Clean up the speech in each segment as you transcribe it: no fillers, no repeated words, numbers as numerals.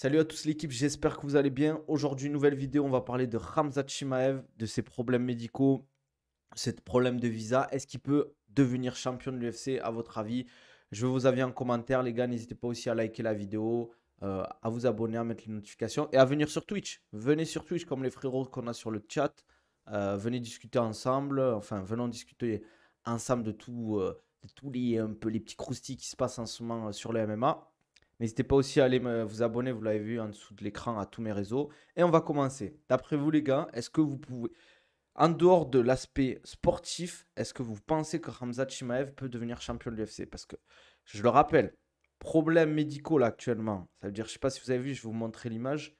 Salut à tous l'équipe, j'espère que vous allez bien. Aujourd'hui, nouvelle vidéo, on va parler de Khamzat Chimaev, de ses problèmes médicaux, ses problèmes de visa. Est-ce qu'il peut devenir champion de l'UFC à votre avis? Je veux vos avis en commentaire, les gars. N'hésitez pas aussi à liker la vidéo, à vous abonner, à mettre les notifications et à venir sur Twitch. Venez sur Twitch comme les frérots qu'on a sur le chat. Venez discuter ensemble. Enfin, venons discuter ensemble de tout, de tous les, un peu les petits croustilles qui se passent en ce moment sur le MMA. N'hésitez pas aussi à aller vous abonner, vous l'avez vu en dessous de l'écran, à tous mes réseaux. Et on va commencer. D'après vous, les gars, est-ce que vous pouvez, en dehors de l'aspect sportif, est-ce que vous pensez que Khamzat Chimaev peut devenir champion de l'UFC? Parce que, je le rappelle, problèmes médicaux là actuellement. Ça veut dire, je ne sais pas si vous avez vu, je vais vous montrer l'image.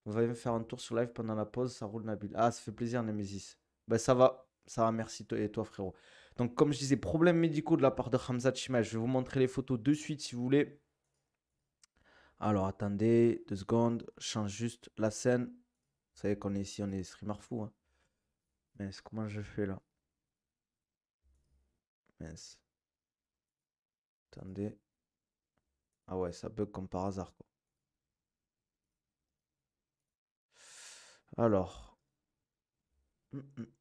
On va même faire un tour sur live pendant la pause, ça roule Nabil. Ah, ça fait plaisir, Nemesis. Ben, ça va, merci toi et toi, frérot. Donc, comme je disais, problèmes médicaux de la part de Khamzat Chimaev. Je vais vous montrer les photos de suite si vous voulez. Alors, attendez 2 secondes, je change juste la scène. Vous savez qu'on est ici, on est streamer fou, hein. Mince, comment je fais là? Mince, attendez. Ah ouais, ça bug comme par hasard, quoi. Alors.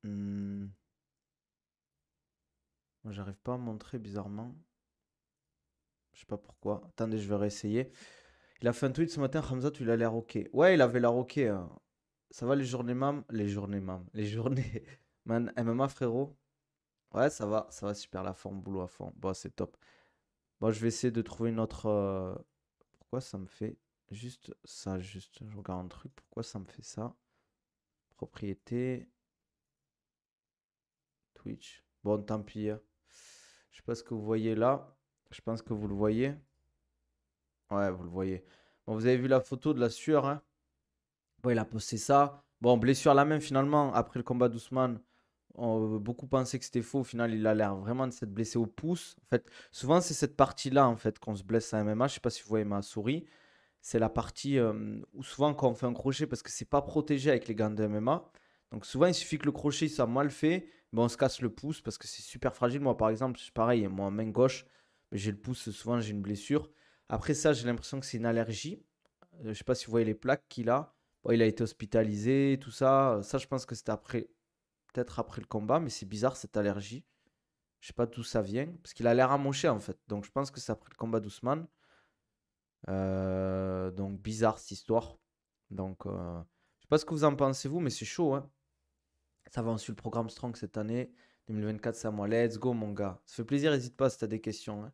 Moi, j'arrive pas à montrer bizarrement. Je sais pas pourquoi. Attendez, je vais réessayer. Il a fait un tweet ce matin, Hamza, il a l'air ok. Ouais, il avait l'air ok, hein. Ça va les journées mam? Les journées mam. Les journées. Man, MMA, frérot. Ouais, ça va super la forme, boulot à fond. Bon, c'est top. Bon, je vais essayer de trouver une autre. Pourquoi ça me fait juste ça? Juste, je regarde un truc. Pourquoi ça me fait ça? Propriété, Twitch. Bon, tant pis, hein. Je sais pas ce que vous voyez là. Je pense que vous le voyez. Ouais, vous le voyez. Bon, vous avez vu la photo de la sueur, hein? Bon, il a posté ça. Bon, blessure à la main finalement. Après le combat d'Ousmane, beaucoup pensaient que c'était faux. Au final, il a l'air vraiment de s'être blessé au pouce. En fait, souvent, c'est cette partie-là en fait qu'on se blesse à MMA. Je sais pas si vous voyez ma souris. C'est la partie où souvent quand on fait un crochet, parce que c'est pas protégé avec les gants de MMA, donc souvent il suffit que le crochet soit mal fait, ben on se casse le pouce parce que c'est super fragile. Moi par exemple, c'est pareil, moi main gauche, j'ai le pouce, souvent j'ai une blessure. Après ça, j'ai l'impression que c'est une allergie. Je sais pas si vous voyez les plaques qu'il a. Bon, il a été hospitalisé, tout ça. Ça, je pense que c'était après, peut-être après le combat, mais c'est bizarre cette allergie. Je sais pas d'où ça vient, parce qu'il a l'air amoché en fait. Donc je pense que c'est après le combat d'Ousmane. Donc bizarre cette histoire. Donc je sais pas ce que vous en pensez vous, mais c'est chaud, hein. Ça va, on suit le programme Strong cette année. 2024, c'est à moi. Let's go, mon gars. Ça fait plaisir, n'hésite pas si tu as des questions, hein.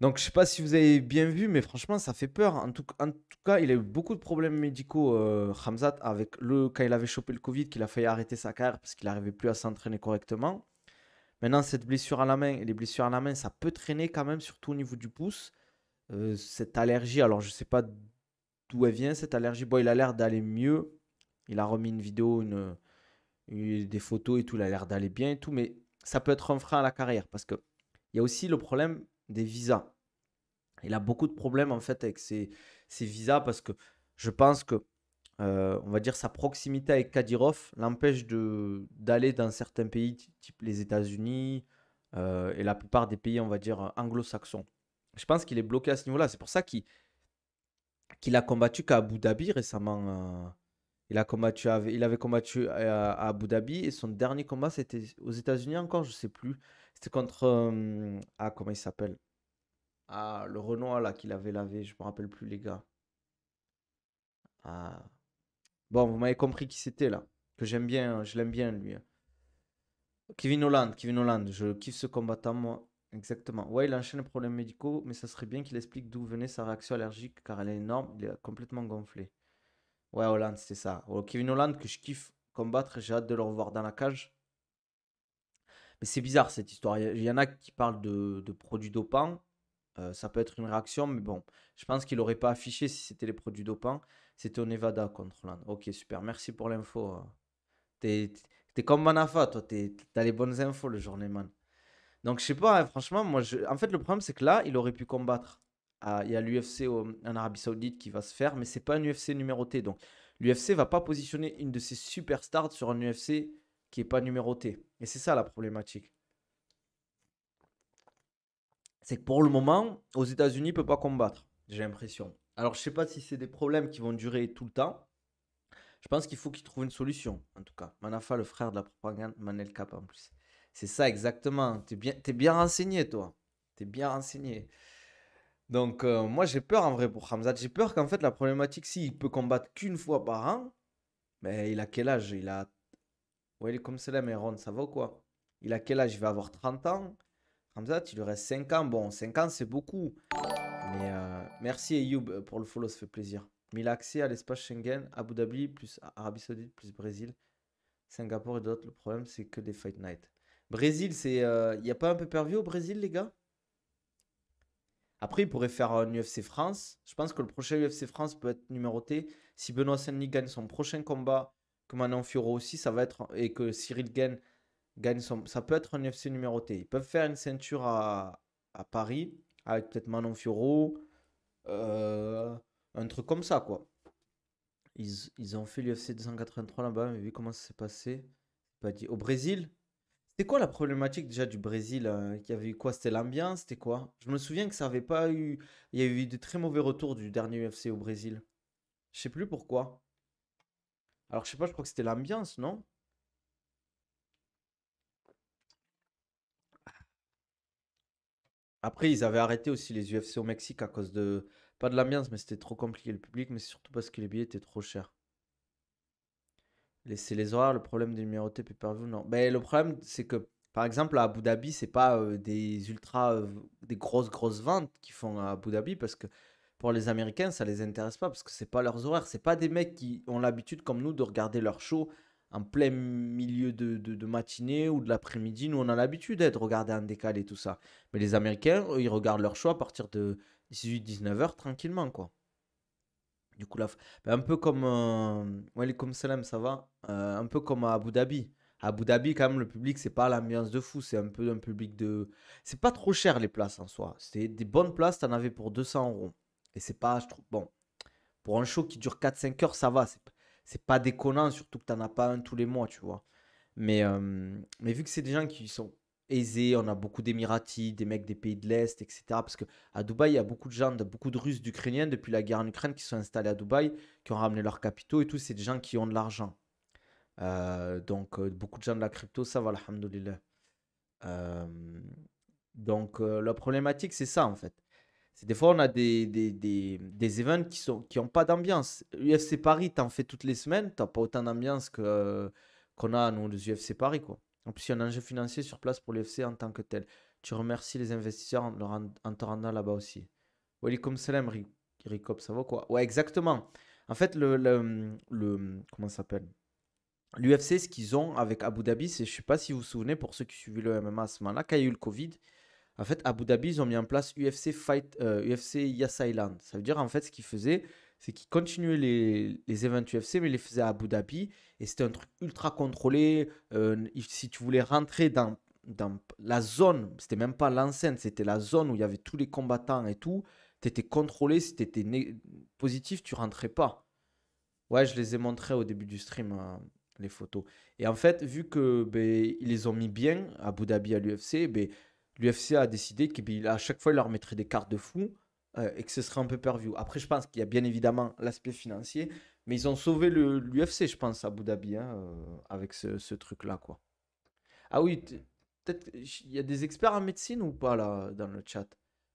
Donc je sais pas si vous avez bien vu, mais franchement, ça fait peur. En tout cas, il a eu beaucoup de problèmes médicaux, Khamzat, avec quand il avait chopé le Covid, qu'il a failli arrêter sa carrière parce qu'il n'arrivait plus à s'entraîner correctement. Maintenant, cette blessure à la main, et les blessures à la main, ça peut traîner quand même, surtout au niveau du pouce. Cette allergie, alors je sais pas d'où elle vient cette allergie. Bon, il a l'air d'aller mieux. Il a remis une vidéo, des photos et tout. Il a l'air d'aller bien et tout. Mais ça peut être un frein à la carrière parce que il y a aussi le problème des visas. Il a beaucoup de problèmes en fait avec ses visas parce que je pense que, on va dire, sa proximité avec Kadyrov l'empêche d'aller dans certains pays, type les États-Unis et la plupart des pays, on va dire, anglo-saxons. Je pense qu'il est bloqué à ce niveau-là. C'est pour ça qu'il a combattu qu'à Abu Dhabi récemment. Il avait combattu à Abu Dhabi et son dernier combat c'était aux États-Unis encore, je sais plus. C'était contre comment il s'appelle? Ah, le Renoir là qu'il avait lavé, je me rappelle plus les gars. Ah. Bon, vous m'avez compris qui c'était là. Que j'aime bien, je l'aime bien lui, hein. Kevin Holland, je kiffe ce combattant moi. Exactement. Ouais, il enchaîne les problèmes médicaux, mais ça serait bien qu'il explique d'où venait sa réaction allergique car elle est énorme, il est complètement gonflé. Ouais, Hollande, c'était ça. Oh, Kevin Holland, que je kiffe combattre, j'ai hâte de le revoir dans la cage. Mais c'est bizarre cette histoire. Il y en a qui parlent de produits dopants. Ça peut être une réaction, mais bon, je pense qu'il n'aurait pas affiché si c'était les produits dopants. C'était au Nevada contre Hollande. Ok, super, merci pour l'info. T'es, t'es comme Manafa, toi, t'as les bonnes infos, le journeyman. Donc, je sais pas, hein, franchement, en fait, le problème, c'est que là, il aurait pu combattre. Il y a l'UFC en Arabie Saoudite qui va se faire, mais c'est pas un UFC numéroté. Donc, l'UFC va pas positionner une de ses superstars sur un UFC qui est pas numéroté. Et c'est ça la problématique. C'est que pour le moment, aux États-Unis, il peut pas combattre, j'ai l'impression. Alors, je sais pas si c'est des problèmes qui vont durer tout le temps. Je pense qu'il faut qu'il trouve une solution, en tout cas. Manafa, le frère de la propagande, Manel Cap en plus. C'est ça exactement. T'es bien renseigné, toi. T'es bien renseigné. Donc, moi, j'ai peur en vrai pour Hamzat. J'ai peur qu'en fait, la problématique, s'il peut combattre qu'une fois par an, mais il a quel âge? Il a. Ouais, il est comme cela, mais Ron, ça va ou quoi? Il a quel âge? Il va avoir 30 ans. Hamzat, il lui reste 5 ans. Bon, 5 ans, c'est beaucoup. Mais merci Ayoub pour le follow, ça fait plaisir. Mais il a accès à l'espace Schengen, Abu Dhabi, plus Arabie Saoudite, plus Brésil, Singapour et d'autres. Le problème, c'est que des Fight Night. Brésil, c'est. Il n'y a pas un pay-per-view au Brésil, les gars? Après, il pourrait faire un UFC France. Je pense que le prochain UFC France peut être numéroté. Si Benoît Saint-Denis gagne son prochain combat, que Manon Fiorot aussi, ça va être. Et que Cyril gagne son. Ça peut être un UFC numéroté. Ils peuvent faire une ceinture à Paris, avec peut-être Manon Fiorot. euh, un truc comme ça, quoi. Ils ont fait l'UFC 283 là-bas, mais vu comment ça s'est passé, c'est pas dit. Au Brésil, c'était quoi la problématique déjà du Brésil? Qu'il y avait eu quoi? C'était l'ambiance? C'était quoi? Je me souviens que ça avait pas eu. Il y a eu de très mauvais retours du dernier UFC au Brésil. Je sais plus pourquoi. Alors, je sais pas, je crois que c'était l'ambiance, non? Après, ils avaient arrêté aussi les UFC au Mexique à cause de. Pas de l'ambiance, mais c'était trop compliqué le public, mais c'est surtout parce que les billets étaient trop chers. C'est les horaires, le problème des numérotés pay-per-view, non. Ben, le problème, c'est que, par exemple, à Abu Dhabi, c'est pas des ultra, des grosses ventes qui font à Abu Dhabi, parce que pour les Américains, ça les intéresse pas, parce que c'est pas leurs horaires. C'est pas des mecs qui ont l'habitude, comme nous, de regarder leur show en plein milieu de matinée ou de l'après-midi. Nous, on a l'habitude d'être regardés en décalé, tout ça. Mais les Américains, eux, ils regardent leur show à partir de 18-19 heures tranquillement, quoi. Du coup, ben, un peu comme Walaikum Salam, ça va? Un peu comme à Abu Dhabi. À Abu Dhabi, quand même, le public, c'est pas l'ambiance de fou. C'est un peu un public de. C'est pas trop cher les places en soi. C'est des bonnes places, t'en avais pour 200 euros. Et c'est pas, je trouve. Bon, pour un show qui dure 4-5 heures, ça va. C'est pas déconnant, surtout que t'en as pas un tous les mois, tu vois. Mais vu que c'est des gens qui sont aisés, on a beaucoup d'Émiratis, des mecs des pays de l'Est, etc. Parce qu'à Dubaï, il y a beaucoup de gens, beaucoup de Russes, d'Ukrainiens depuis la guerre en Ukraine qui sont installés à Dubaï, qui ont ramené leurs capitaux et tout. C'est des gens qui ont de l'argent. Donc, beaucoup de gens de la crypto, ça va, alhamdoulilah. Euh, donc, la problématique, c'est ça en fait. C'est des fois, on a des events qui ont pas d'ambiance. UFC Paris, t'en fais toutes les semaines, t'as pas autant d'ambiance qu'on a, nous, les UFC Paris, quoi. En plus, il y a un enjeu financier sur place pour l'UFC en tant que tel. Tu remercies les investisseurs en te rendant là-bas aussi. Welcome salam, Ricop, ça va quoi? Ouais, exactement. En fait, comment ça s'appelle? L'UFC, ce qu'ils ont avec Abu Dhabi, c'est, je sais pas si vous vous souvenez, pour ceux qui suivaient le MMA à ce moment-là, quand il y a eu le Covid, en fait, Abu Dhabi, ils ont mis en place UFC Fight, UFC Yas Island. Ça veut dire, en fait, ce qu'ils faisaient, c'est qu'ils continuaient les events UFC, mais ils les faisaient à Abu Dhabi. Et c'était un truc ultra contrôlé. Si tu voulais rentrer dans la zone, c'était même pas l'enceinte, c'était la zone où il y avait tous les combattants et tout. Tu étais contrôlé. Si tu étais positif, tu rentrais pas. Ouais, je les ai montrés au début du stream, les photos. Et en fait, vu que ben, ils les ont mis bien à Abu Dhabi à l'UFC, ben, l'UFC a décidé qu'à chaque fois, il leur mettrait des cartes de fou et que ce serait un peu per-view. Après, je pense qu'il y a bien évidemment l'aspect financier, mais ils ont sauvé l'UFC, je pense, à Abu Dhabi, hein, avec ce truc-là, quoi. Ah oui, peut-être il y a des experts en médecine ou pas là dans le chat?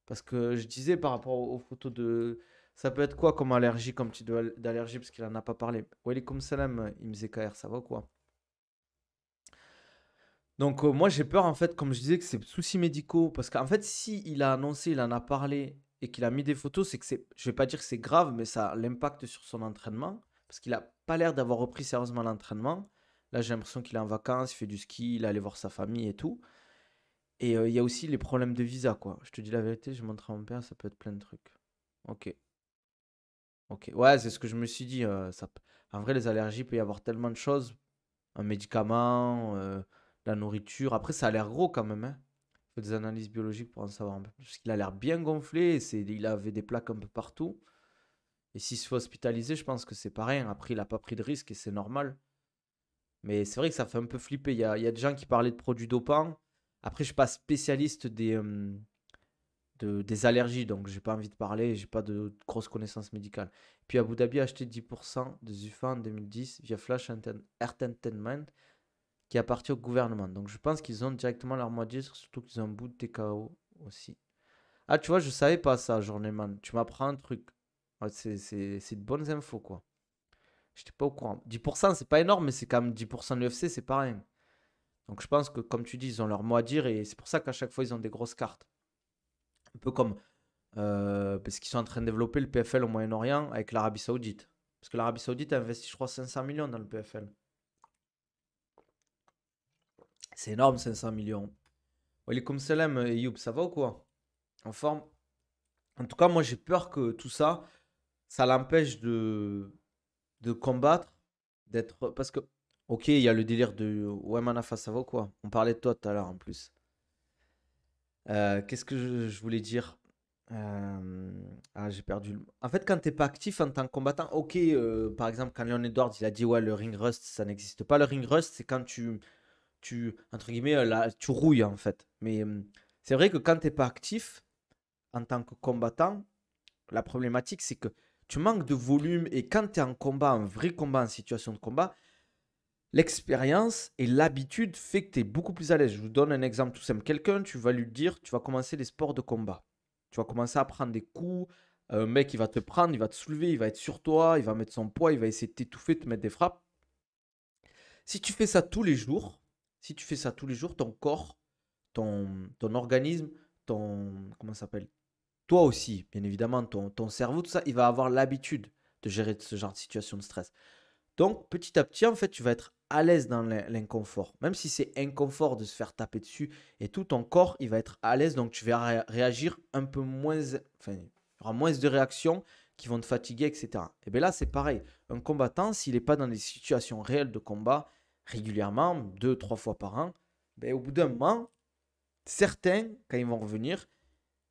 Parce que je disais par rapport aux photos de. Ça peut être quoi comme allergie, comme type d'allergie, parce qu'il en a pas parlé. Walaikum salam, IMZKR, ça va quoi? Donc moi j'ai peur en fait, comme je disais, que c'est soucis médicaux. Parce qu'en fait, si il a annoncé, il en a parlé et qu'il a mis des photos, c'est que c'est. Je vais pas dire que c'est grave, mais ça a l'impact sur son entraînement. Parce qu'il a pas l'air d'avoir repris sérieusement l'entraînement. Là j'ai l'impression qu'il est en vacances, il fait du ski, il est allé voir sa famille et tout. Et il y a aussi les problèmes de visa, quoi. Je te dis la vérité, je montre à mon père, ça peut être plein de trucs. Ok, ok. Ouais, c'est ce que je me suis dit. En vrai, les allergies, il peut y avoir tellement de choses. Un médicament, la nourriture. Après, ça a l'air gros quand même, hein. Il faut des analyses biologiques pour en savoir un peu plus. Parce qu'il a l'air bien gonflé, il avait des plaques un peu partout. Et s'il se fait hospitaliser, je pense que c'est pas rien. Après, il n'a pas pris de risque et c'est normal. Mais c'est vrai que ça fait un peu flipper. Il y a des gens qui parlaient de produits dopants. Après, je ne suis pas spécialiste des allergies, donc j'ai pas envie de parler, j'ai pas de grosses connaissances médicales. Puis Abu Dhabi a acheté 10% de Zuffa en 2010 via Flash Entertainment qui appartient au gouvernement. Donc je pense qu'ils ont directement leur mot à dire, surtout qu'ils ont un bout de TKO aussi. Ah, tu vois, je savais pas ça, Journeyman. Tu m'apprends un truc. Ouais, c'est de bonnes infos, quoi. J'étais pas au courant. 10%, c'est pas énorme, mais c'est quand même 10% de l'UFC, c'est pas rien. Donc je pense que, comme tu dis, ils ont leur mot à dire et c'est pour ça qu'à chaque fois, ils ont des grosses cartes. Un peu comme parce qu'ils sont en train de développer le PFL au Moyen-Orient avec l'Arabie Saoudite. Parce que l'Arabie Saoudite a investi, je crois, 500 millions dans le PFL. C'est énorme, 500 millions. Walaikum salam, Youb, ça va ou quoi? En forme? En tout cas, moi, j'ai peur que tout ça, ça l'empêche de combattre, d'être. Parce que, ok, il y a le délire de. Ouais, Manafa, ça va ou quoi? On parlait de toi tout à l'heure en plus. Qu'est-ce que je voulais dire? Ah, j'ai perdu En fait, quand t'es pas actif en tant que combattant, ok, par exemple, quand Leon Edwards, il a dit, ouais, le ring rust, ça n'existe pas. Le ring rust, c'est quand entre guillemets, là, tu rouilles, en fait. Mais c'est vrai que quand t'es pas actif en tant que combattant, la problématique, c'est que tu manques de volume et quand tu es en combat, un vrai combat, en situation de combat, l'expérience et l'habitude fait que tu es beaucoup plus à l'aise. Je vous donne un exemple tout simple. Quelqu'un, tu vas lui dire, tu vas commencer les sports de combat. Tu vas commencer à prendre des coups. Un mec, il va te prendre, il va te soulever, il va être sur toi, il va mettre son poids, il va essayer de t'étouffer, te mettre des frappes. Si tu fais ça tous les jours, si tu fais ça tous les jours, ton corps, ton organisme, comment ça s'appelle? Toi aussi, bien évidemment, ton cerveau, tout ça, il va avoir l'habitude de gérer ce genre de situation de stress. Donc, petit à petit, en fait, tu vas être à l'aise dans l'inconfort. Même si c'est inconfort de se faire taper dessus et tout, ton corps, il va être à l'aise. Donc, tu vas réagir un peu moins. Enfin, il y aura moins de réactions qui vont te fatiguer, etc. Et bien là, c'est pareil. Un combattant, s'il n'est pas dans des situations réelles de combat régulièrement, 2, 3 fois par an, ben, au bout d'un moment, certains, quand ils vont revenir,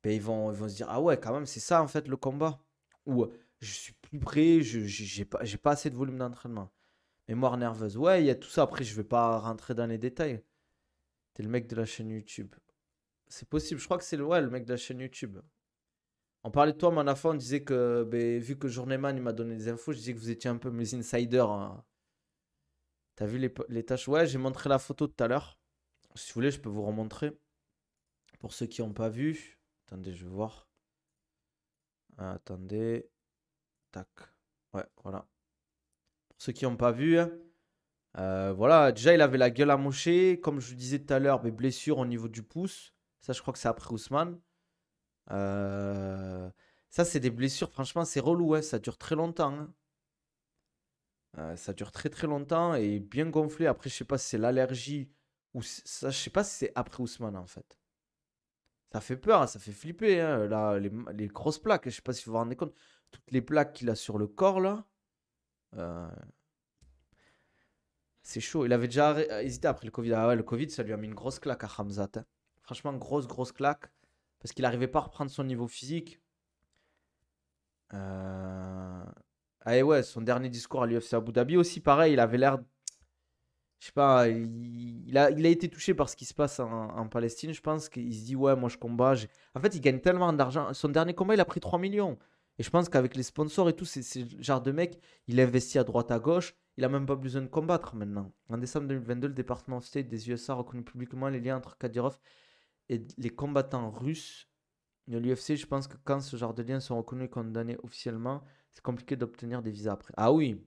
ben, ils vont se dire, ah ouais, quand même, c'est ça en fait le combat. Ou je suis plus prêt, j'ai pas assez de volume d'entraînement. Mémoire nerveuse. Ouais, il y a tout ça. Après, je vais pas rentrer dans les détails. T'es le mec de la chaîne YouTube. C'est possible. Je crois que c'est le mec de la chaîne YouTube. On parlait de toi, Manafa. On disait que, ben, vu que Journeyman il m'a donné des infos, je disais que vous étiez un peu mes insiders, hein. T'as vu les tâches? Ouais, j'ai montré la photo tout à l'heure. Si vous voulez, je peux vous remontrer. Pour ceux qui n'ont pas vu. Attendez, je vais voir. Attendez. Tac. Ouais, voilà. Pour ceux qui n'ont pas vu, voilà, déjà il avait la gueule amochée. Comme je vous disais tout à l'heure, mes blessures au niveau du pouce. Ça, je crois que c'est après Ousmane. Ça, c'est des blessures, franchement, c'est relou, ouais. Ça dure très longtemps, hein. Ça dure très très longtemps et bien gonflé. Après, je sais pas si c'est l'allergie ou ça, je sais pas si c'est après Ousmane en fait. Ça fait peur, hein, ça fait flipper, hein, là, les grosses plaques. Je sais pas si vous vous rendez compte. Toutes les plaques qu'il a sur le corps là. euh, C'est chaud. Il avait déjà hésité après le Covid. Ah ouais, le Covid, ça lui a mis une grosse claque à Hamzat, hein. Franchement, grosse claque. Parce qu'il n'arrivait pas à reprendre son niveau physique. Euh... Ah et ouais, son dernier discours à l'UFC Abu Dhabi aussi, pareil, il avait l'air. Je sais pas, il a été touché par ce qui se passe en Palestine, je pense qu'il se dit, ouais, moi je combats. En fait, il gagne tellement d'argent. Son dernier combat, il a pris 3 millions. Et je pense qu'avec les sponsors et tout, c'est le genre de mec, il investit à droite à gauche. Il a même pas besoin de combattre maintenant. En décembre 2022, le département of State des USA a reconnu publiquement les liens entre Kadyrov et les combattants russes de l'UFC. Je pense que quand ce genre de liens sont reconnus et condamnés officiellement, c'est compliqué d'obtenir des visas après. Ah oui,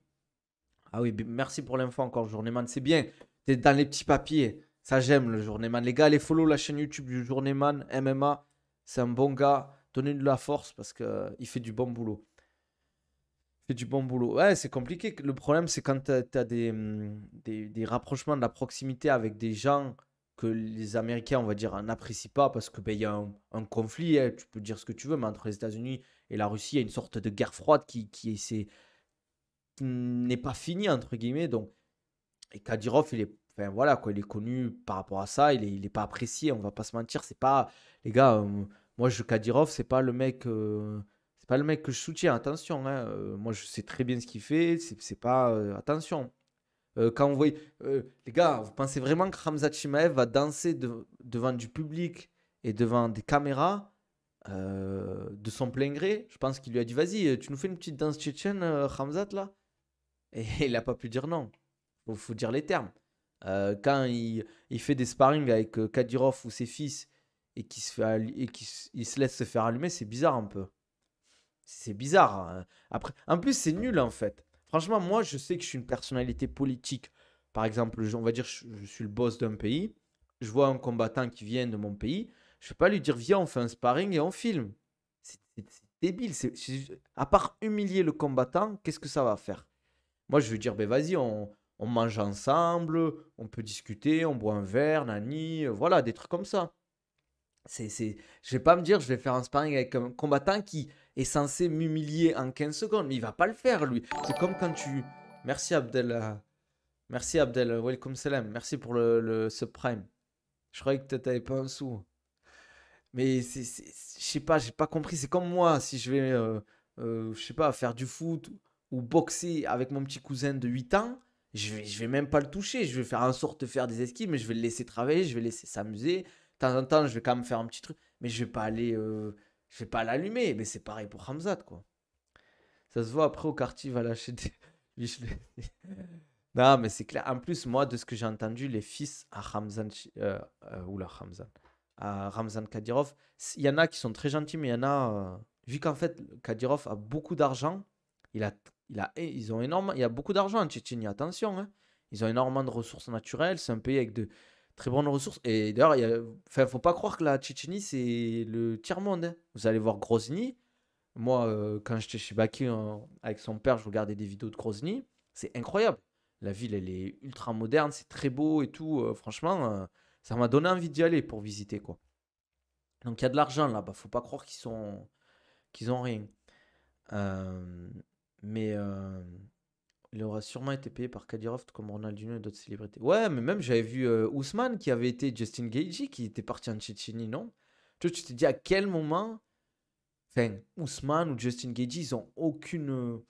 merci pour l'info encore, Journeyman. C'est bien. T'es dans les petits papiers. Ça, j'aime le Journeyman. Les gars, allez follow la chaîne YouTube du Journeyman MMA. C'est un bon gars. Donnez-lui de la force parce qu'il fait du bon boulot. Il fait du bon boulot. Ouais, c'est compliqué. Le problème, c'est quand tu as des rapprochements de la proximité avec des gens que les Américains, on va dire, n'apprécient pas parce que ben, y a un conflit, hein. Tu peux dire ce que tu veux, mais entre les États-Unis et la Russie, il y a une sorte de guerre froide qui n'est pas finie, entre guillemets. Donc, et Kadyrov, enfin, voilà, quoi, il est connu par rapport à ça. Il est pas apprécié, on va pas se mentir. C'est pas, les gars, moi, Kadyrov, c'est pas le mec que je soutiens. Attention, hein, moi, je sais très bien ce qu'il fait. C'est pas, attention. Quand vous voyez, les gars, vous pensez vraiment que Khamzat Chimaev va danser devant du public et devant des caméras de son plein gré. Je pense qu'il lui a dit, vas-y, tu nous fais une petite danse tchétchène, Khamzat, là? Et il n'a pas pu dire non. Faut dire les termes. Quand il fait des sparring avec Kadyrov ou ses fils et qu'il se, fait il se laisse se faire allumer, c'est bizarre un peu. C'est bizarre, hein. Après, en plus, c'est nul en fait. Franchement, moi, je sais que je suis une personnalité politique. Par exemple, on va dire, je suis le boss d'un pays. Je vois un combattant qui vient de mon pays. Je ne vais pas lui dire, viens, on fait un sparring et on filme. C'est débile. À part humilier le combattant, qu'est-ce que ça va faire? Moi, je veux dire, ben vas-y, on mange ensemble, on peut discuter, on boit un verre, nani, voilà, des trucs comme ça. Je vais pas me dire, je vais faire un sparring avec un combattant qui est censé m'humilier en 15 secondes, mais il va pas le faire, lui. C'est comme quand tu... Merci Abdel, merci Abdel, welcome salam, merci pour le subprime. Je croyais que t'avais pas un sou. Mais je sais pas, j'ai pas compris. C'est comme moi, si je vais, je sais pas, faire du foot ou boxer avec mon petit cousin de 8 ans, je vais même pas le toucher. Je vais faire en sorte de faire des esquives, mais je vais le laisser travailler, je vais le laisser s'amuser. De temps en temps, je vais quand même faire un petit truc, mais je vais pas l'allumer. Mais c'est pareil pour Hamzat, quoi. Ça se voit après au quartier, il va lâcher des. Lui, non, mais c'est clair. En plus, moi, de ce que j'ai entendu, les fils à oula, Hamzan à Ramzan Kadyrov. Il y en a qui sont très gentils, mais il y en a. Vu qu'en fait, Kadyrov a beaucoup d'argent, ils ont énormément. Il y a beaucoup d'argent en Tchétchénie, attention, hein. Ils ont énormément de ressources naturelles. C'est un pays avec de très bonnes ressources. Et d'ailleurs, enfin, faut pas croire que la Tchétchénie, c'est le tiers-monde, hein. Vous allez voir Grozny. Moi, quand j'étais chez Baki avec son père, je regardais des vidéos de Grozny. C'est incroyable. La ville, elle est ultra moderne, c'est très beau et tout. Franchement, ça m'a donné envie d'y aller pour visiter, quoi. Donc il y a de l'argent là-bas. Faut pas croire qu'ils ont rien. Euh, mais il aura sûrement été payé par Kadyrov comme Ronaldinho et d'autres célébrités. Ouais, mais même j'avais vu Ousmane qui avait été Justin Gaethje qui était parti en Tchétchénie, non? Tu t'es dit à quel moment, enfin, Ousmane ou Justin Gaethje, ils ont aucune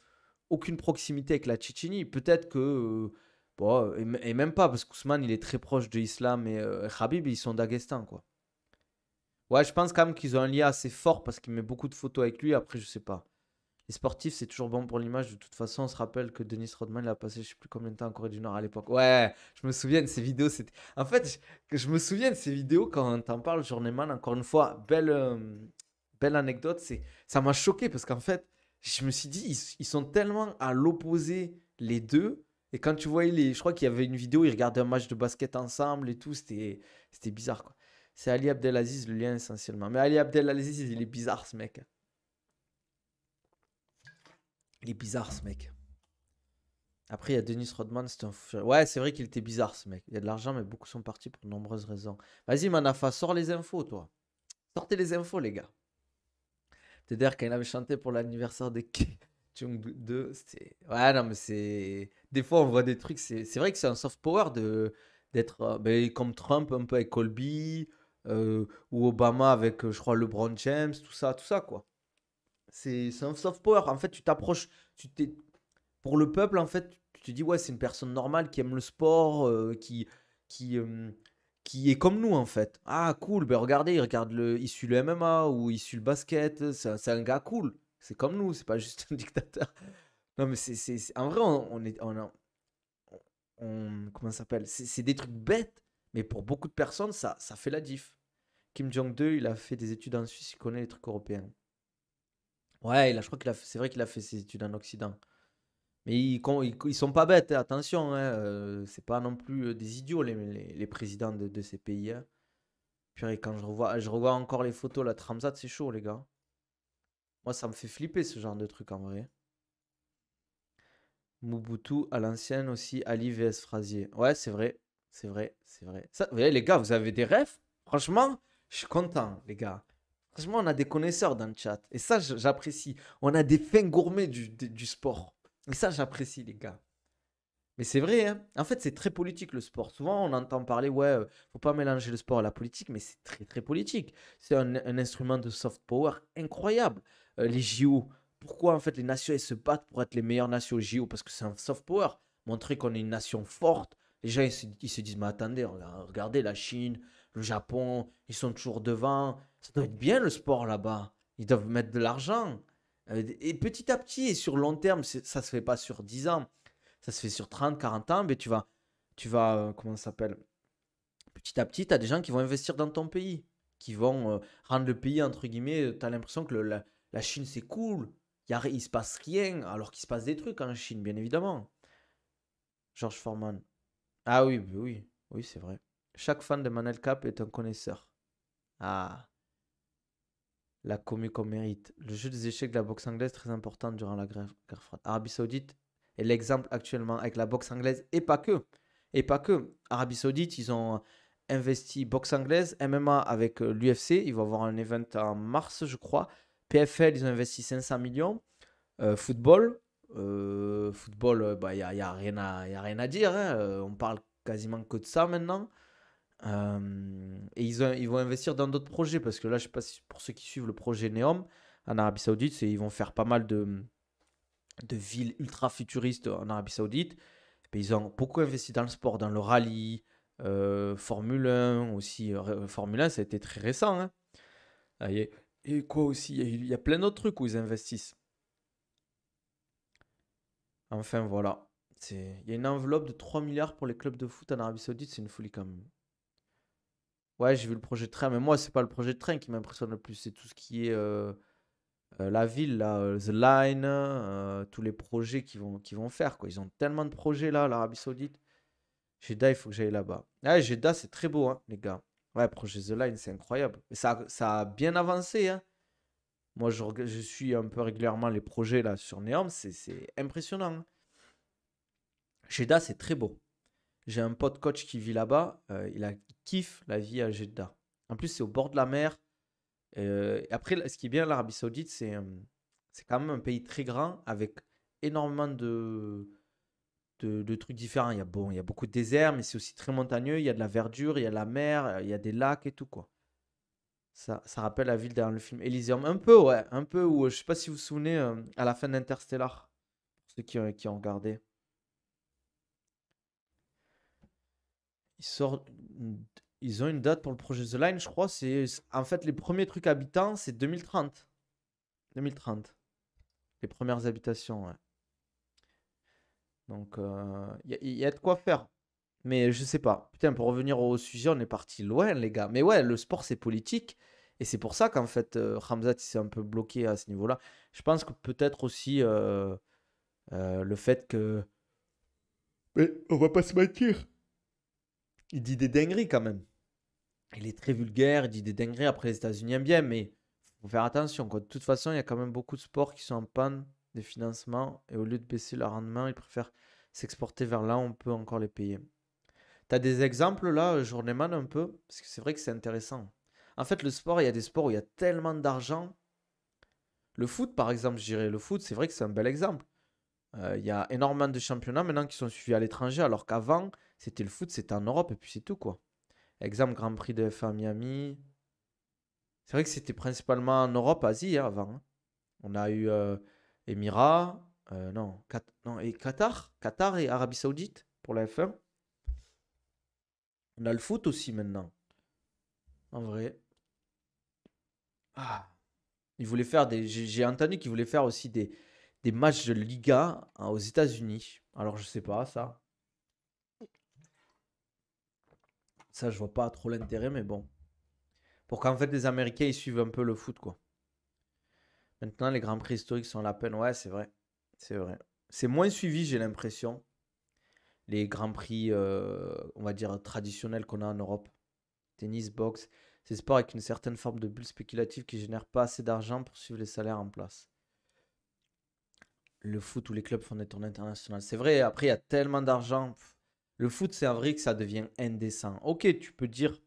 proximité avec la Tchétchénie. Peut-être que bon, et même pas parce qu'Ousmane il est très proche de l'islam et Khabib ils sont d'Aghestan, quoi. Ouais, je pense quand même qu'ils ont un lien assez fort parce qu'il met beaucoup de photos avec lui. Après, je sais pas. Les sportifs, c'est toujours bon pour l'image. De toute façon, on se rappelle que Dennis Rodman, il a passé je sais plus combien de temps en Corée du Nord à l'époque. Ouais, je me souviens de ces vidéos. En fait, je me souviens de ces vidéos quand on t'en parle, Journeyman. Encore une fois, belle anecdote. Ça m'a choqué parce qu'en fait, je me suis dit, ils sont tellement à l'opposé les deux. Et quand tu voyais je crois qu'il y avait une vidéo, ils regardaient un match de basket ensemble et tout. C'était bizarre, quoi. C'est Ali Abdelaziz le lien essentiellement. Mais Ali Abdelaziz, il est bizarre ce mec. Il est bizarre ce mec. Après, il y a Dennis Rodman, c'est un fou. Ouais, c'est vrai qu'il était bizarre ce mec. Il y a de l'argent, mais beaucoup sont partis pour de nombreuses raisons. Vas-y, Manafa, sors les infos, toi. Sortez les infos, les gars. C'est-à-dire quand il avait chanté pour l'anniversaire de Kim Jong-2, c'était. Ouais, non, mais c'est. Des fois, on voit des trucs. C'est vrai que c'est un soft power d'être ben, comme Trump, un peu avec Colby, ou Obama avec, je crois, LeBron James, tout ça, quoi. C'est un soft power. En fait, tu t'approches. Pour le peuple, en fait, tu te dis, ouais, c'est une personne normale qui aime le sport, qui, euh, qui est comme nous, en fait. Ah, cool, ben regardez, il suit le MMA ou il suit le basket. C'est un gars cool. C'est comme nous, c'est pas juste un dictateur. Non, mais en vrai, comment ça s'appelle? C'est des trucs bêtes, mais pour beaucoup de personnes, ça fait la diff. Kim Jong-2, il a fait des études en Suisse, il connaît les trucs européens. Ouais, je crois c'est vrai qu'il a fait ses études en Occident. Mais ils sont pas bêtes, hein, attention, hein, c'est pas non plus des idiots les présidents de ces pays, hein. Purée, quand je revois encore les photos, la Tramzat, c'est chaud, les gars. Moi, ça me fait flipper ce genre de truc en vrai. Mobutu à l'ancienne aussi, Ali vs Frazier. Ouais, c'est vrai, c'est vrai, c'est vrai. Ça, vous voyez, les gars, vous avez des rêves? Franchement, je suis content, les gars. Franchement, on a des connaisseurs dans le chat. Et ça, j'apprécie. On a des fins gourmets du sport. Et ça, j'apprécie, les gars. Mais c'est vrai, hein. En fait, c'est très politique le sport. Souvent, on entend parler, ouais, faut pas mélanger le sport à la politique, mais c'est très, très politique. C'est un instrument de soft power incroyable. Les JO, pourquoi en fait les nations elles se battent pour être les meilleures nations aux JO? Parce que c'est un soft power. Montrer qu'on est une nation forte. Les gens, ils se disent, mais attendez, regardez la Chine, le Japon, ils sont toujours devant. Ça doit être bien le sport là-bas. Ils doivent mettre de l'argent. Et petit à petit, et sur long terme, ça se fait pas sur 10 ans. Ça se fait sur 30, 40 ans. Mais comment ça s'appelle? Petit à petit, tu as des gens qui vont investir dans ton pays, qui vont rendre le pays, entre guillemets, tu as l'impression que la Chine, c'est cool. Il se passe rien, alors qu'il se passe des trucs en Chine, bien évidemment. George Foreman. Ah oui, oui, oui, oui, c'est vrai. Chaque fan de Manel Cap est un connaisseur. Ah, la commu qu'on mérite. Le jeu des échecs de la boxe anglaise très important durant la guerre froide. Arabie Saoudite est l'exemple actuellement avec la boxe anglaise et pas que. Et pas que. Arabie Saoudite, ils ont investi boxe anglaise, MMA avec l'UFC. Ils vont avoir un event en mars, je crois. PFL, ils ont investi 500 millions. Football, bah, y a rien à dire, hein. On parle quasiment que de ça maintenant. Et ils vont investir dans d'autres projets parce que là, je sais pas si pour ceux qui suivent le projet Neom en Arabie Saoudite, ils vont faire pas mal de villes ultra futuristes en Arabie Saoudite. Et ils ont beaucoup investi dans le sport, dans le rallye, Formule 1 aussi. Formule 1, ça a été très récent, hein. Et quoi aussi? Il y a plein d'autres trucs où ils investissent. Enfin, voilà. Il y a une enveloppe de 3 milliards pour les clubs de foot en Arabie Saoudite, c'est une folie quand même. Ouais, j'ai vu le projet de train, mais moi, c'est pas le projet de train qui m'impressionne le plus, c'est tout ce qui est la ville, là, The Line, tous les projets qu'ils vont faire, quoi. Ils ont tellement de projets là, l'Arabie Saoudite. Jeddah, il faut que j'aille là-bas. Ah, Jeddah, c'est très beau, hein, les gars. Ouais, projet The Line, c'est incroyable. Et ça a bien avancé, hein. Moi, je suis un peu régulièrement les projets là sur Neom, c'est impressionnant, hein. Jeddah, c'est très beau. J'ai un pote coach qui vit là-bas. Il kiffe la vie à Jeddah. En plus, c'est au bord de la mer. Après, ce qui est bien, l'Arabie Saoudite, c'est quand même un pays très grand avec énormément de trucs différents. Il y a beaucoup de déserts, mais c'est aussi très montagneux. Il y a de la verdure, il y a la mer, il y a des lacs et tout, quoi. Ça rappelle la ville dans le film Elysium. Un peu, ouais. Un peu où, je sais pas si vous vous souvenez, à la fin d'Interstellar, pour ceux qui ont regardé. Ils sortent, ils ont une date pour le projet The Line, je crois. En fait, les premiers trucs habitants, c'est 2030. 2030. Les premières habitations, ouais. Donc, il y a de quoi faire. Mais je sais pas. Putain, pour revenir au sujet, on est parti loin, les gars. Mais ouais, le sport, c'est politique. Et c'est pour ça qu'en fait, Ramzat, il s'est un peu bloqué à ce niveau-là. Je pense que peut-être aussi le fait que. Mais on va pas se mentir. Il dit des dingueries quand même. Il est très vulgaire, il dit des dingueries. Après, les États-Unis aiment bien, mais faut faire attention, quoi. De toute façon, il y a quand même beaucoup de sports qui sont en panne des financements. Et au lieu de baisser leur rendement, ils préfèrent s'exporter vers là où on peut encore les payer. T'as des exemples là, journeyman un peu? Parce que c'est vrai que c'est intéressant. En fait, le sport, il y a des sports où il y a tellement d'argent. Le foot, par exemple, je dirais, le foot, c'est vrai que c'est un bel exemple. Il y a énormément de championnats maintenant qui sont suivis à l'étranger, alors qu'avant, c'était le foot, c'était en Europe et puis c'est tout, quoi. Exemple, Grand Prix de F1 Miami. C'est vrai que c'était principalement en Europe, Asie, hein, avant, hein. On a eu Émirats, non, non, et Qatar et Arabie Saoudite pour la F1. On a le foot aussi maintenant, en vrai. Ah, j'ai entendu qu'ils voulaient faire aussi des matchs de Liga hein, aux États-Unis. Alors je sais pas ça. Ça je vois pas trop l'intérêt, mais bon. Pour qu'en fait les Américains ils suivent un peu le foot quoi. Maintenant les grands prix historiques sont à la peine. Ouais c'est vrai, c'est vrai. C'est moins suivi j'ai l'impression. Les grands prix, on va dire traditionnels qu'on a en Europe. Tennis, boxe, c'est des sports avec une certaine forme de bulle spéculative qui génère pas assez d'argent pour suivre les salaires en place. Le foot où les clubs font des tournées internationales. C'est vrai, après, il y a tellement d'argent. Le foot, c'est vrai que ça devient indécent. Ok, tu peux dire,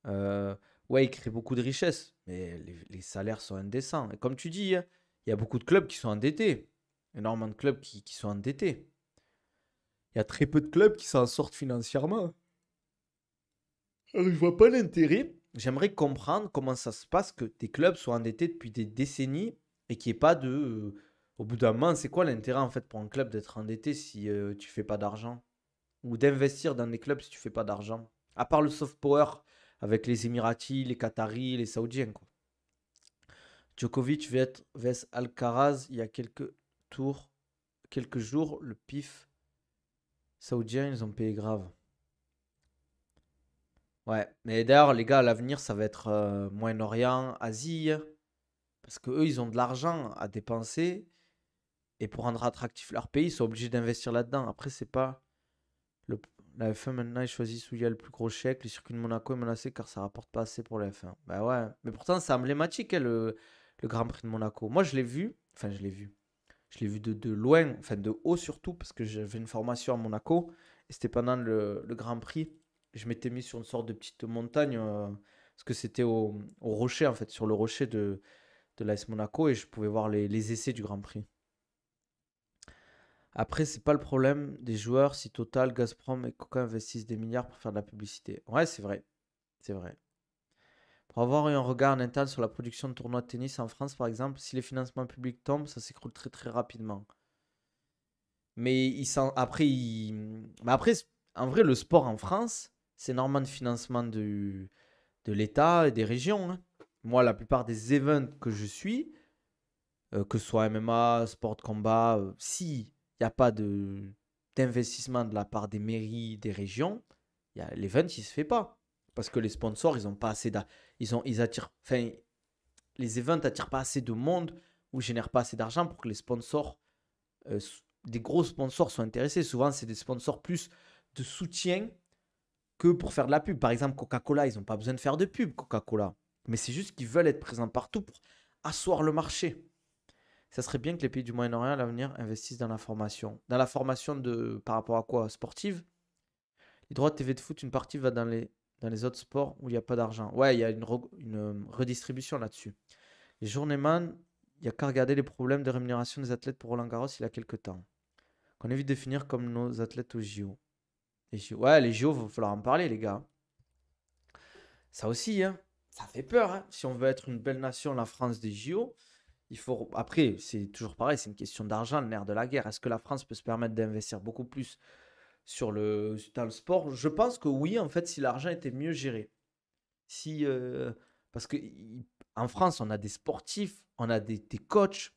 euh, ouais, il crée beaucoup de richesses, mais les salaires sont indécents. Et comme tu dis, hein, il y a beaucoup de clubs qui sont endettés. Énormément de clubs qui sont endettés. Il y a très peu de clubs qui s'en sortent financièrement. Alors, je vois pas l'intérêt. J'aimerais comprendre comment ça se passe que tes clubs soient endettés depuis des décennies et qu'il n'y ait pas de. Au bout d'un moment, c'est quoi l'intérêt en fait pour un club d'être endetté si tu fais pas d'argent? Ou d'investir dans des clubs si tu fais pas d'argent? À part le soft power avec les Émiratis, les Qataris, les Saoudiens, quoi. Djokovic vs Alcaraz, il y a quelques jours, le pif saoudien, ils ont payé grave. Ouais, mais d'ailleurs, les gars, à l'avenir, ça va être Moyen-Orient, Asie, hein, parce que eux, ils ont de l'argent à dépenser et pour rendre attractif leur pays, ils sont obligés d'investir là-dedans. Après, c'est pas le, la F1 maintenant, ils choisissent où il y a le plus gros chèque. Le circuit de Monaco est menacé car ça rapporte pas assez pour la F1. Bah ouais, mais pourtant, c'est emblématique, hein, le Grand Prix de Monaco. Moi, je l'ai vu, enfin, je l'ai vu. Je l'ai vu de loin, enfin de haut surtout, parce que j'avais une formation à Monaco. Et c'était pendant le Grand Prix. Je m'étais mis sur une sorte de petite montagne, parce que c'était au rocher, en fait, sur le rocher de l'AS Monaco, et je pouvais voir les essais du Grand Prix. Après, c'est pas le problème des joueurs si Total, Gazprom et Coca investissent des milliards pour faire de la publicité. Ouais, c'est vrai. C'est vrai. Pour avoir eu un regard en interne sur la production de tournois de tennis en France, par exemple, si les financements publics tombent, ça s'écroule très très rapidement. Mais après, en vrai, le sport en France, c'est normalement de financement de l'État et des régions, hein. Moi, la plupart des events que je suis, que ce soit MMA, sport de combat, si il n'y a pas d'investissement de la part des mairies, des régions, l'event, il se fait pas. Parce que les sponsors, ils ont pas assez ils attirent, enfin, les events attirent pas assez de monde ou génèrent pas assez d'argent pour que les sponsors, des gros sponsors soient intéressés. Souvent, c'est des sponsors plus de soutien que pour faire de la pub. Par exemple, Coca-Cola, ils n'ont pas besoin de faire de pub, Coca-Cola. Mais c'est juste qu'ils veulent être présents partout pour asseoir le marché. Ça serait bien que les pays du Moyen-Orient à l'avenir investissent dans la formation. Dans la formation par rapport à quoi? Sportive. Les droits de TV de foot, une partie va dans les autres sports où il n'y a pas d'argent. Ouais, il y a une redistribution là-dessus. Les journeyman, il n'y a qu'à regarder les problèmes de rémunération des athlètes pour Roland Garros il y a quelques temps. Qu'on évite de finir comme nos athlètes aux JO. Les JO. Ouais, les JO, il va falloir en parler, les gars. Ça aussi, hein, ça fait peur, hein. Si on veut être une belle nation, la France des JO, il faut. Après, c'est toujours pareil, c'est une question d'argent, le nerf de la guerre. Est-ce que la France peut se permettre d'investir beaucoup plus dans le sport? Je pense que oui, en fait, si l'argent était mieux géré. Si, parce que en France, on a des sportifs, on a des coachs.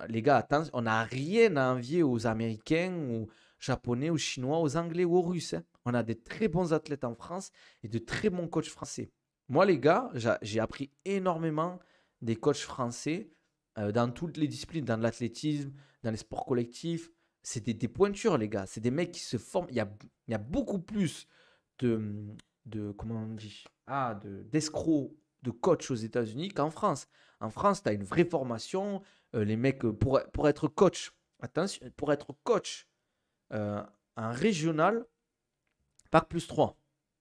Les gars, attention, on n'a rien à envier aux Américains, aux Japonais, aux Chinois, aux Anglais ou aux Russes, hein. On a des très bons athlètes en France et de très bons coachs français. Moi, les gars, j'ai appris énormément des coachs français dans toutes les disciplines, dans l'athlétisme, dans les sports collectifs. C'est des pointures, les gars. C'est des mecs qui se forment. Il y a beaucoup plus de, comment on dit, d'escrocs, de coachs aux États-Unis qu'en France. En France, tu as une vraie formation. Les mecs, pour être coach, attention, pour être coach en régional, bac plus 3.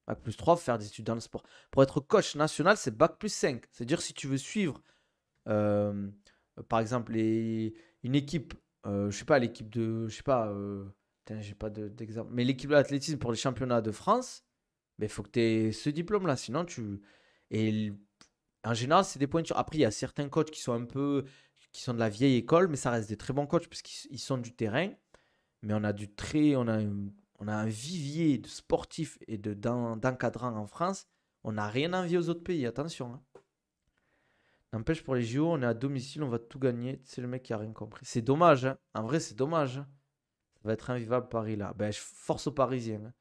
Bac plus 3, faire des études dans le sport. Pour être coach national, c'est bac plus 5. C'est-à-dire si tu veux suivre, euh, par exemple, une équipe, je sais pas, l'équipe de, je sais pas, putain, j'ai pas d'exemple, mais l'équipe d'athlétisme pour les championnats de France, il faut que tu aies ce diplôme-là. Sinon, tu. Et en général, c'est des pointures. Après, il y a certains coachs qui sont qui sont de la vieille école, mais ça reste des très bons coachs parce qu'ils sont du terrain. Mais on a un vivier de sportifs et d'encadrants en France. On n'a rien à envier aux autres pays, attention, hein. N'empêche, pour les JO, on est à domicile, on va tout gagner. C'est le mec qui a rien compris. C'est dommage, hein. En vrai, c'est dommage, hein. Ça va être invivable Paris là. Ben, je force aux Parisiens, hein.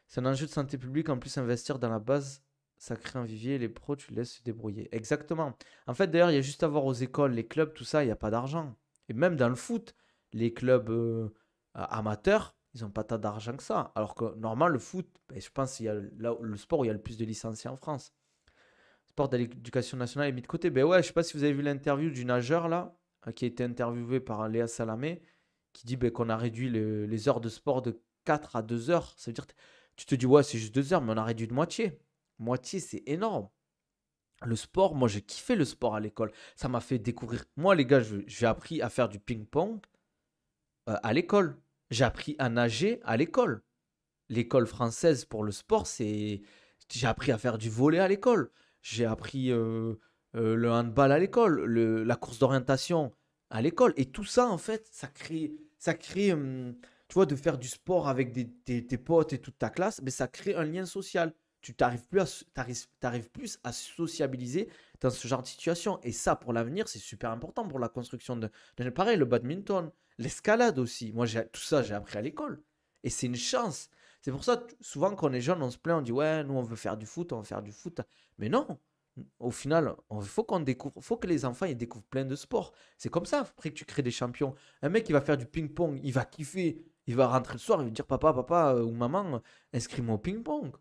C'est un enjeu de santé publique. En plus, investir dans la base, ça crée un vivier. Les pros, tu les laisses se débrouiller. Exactement. En fait, d'ailleurs, il y a juste à voir aux écoles, les clubs, tout ça, il n'y a pas d'argent. Et même dans le foot, les clubs amateurs, ils n'ont pas tant d'argent que ça. Alors que normalement, le foot, ben, je pense qu'il y a le sport où il y a le plus de licenciés en France. Le sport de l'éducation nationale est mis de côté. Ben ouais, je sais pas si vous avez vu l'interview du nageur là, qui a été interviewé par Léa Salamé, qui dit ben, qu'on a réduit les heures de sport de 4 à 2 heures. Ça veut dire, tu te dis, ouais, c'est juste 2 heures, mais on a réduit de moitié. Moitié, c'est énorme. Le sport, moi, j'ai kiffé le sport à l'école. Ça m'a fait découvrir. Moi, les gars, j'ai appris à faire du ping-pong à l'école. J'ai appris à nager à l'école. L'école française pour le sport, c'est. J'ai appris à faire du volley à l'école. J'ai appris le handball à l'école, la course d'orientation à l'école. Et tout ça, en fait, tu vois, de faire du sport avec tes potes et toute ta classe, mais ça crée un lien social. tu t'arrives plus t'arrives plus à sociabiliser dans ce genre de situation. Et ça, pour l'avenir, c'est super important pour la construction pareil, le badminton, l'escalade aussi. Moi, tout ça, j'ai appris à l'école. Et c'est une chance. C'est pour ça, souvent, quand on est jeune, on se plaint, on dit, ouais, nous, on veut faire du foot, on veut faire du foot. Mais non, au final, faut que les enfants ils découvrent plein de sports. C'est comme ça, après que tu crées des champions. Un mec qui va faire du ping-pong, il va kiffer, il va rentrer le soir, il va dire papa ou maman, inscris-moi au ping-pong.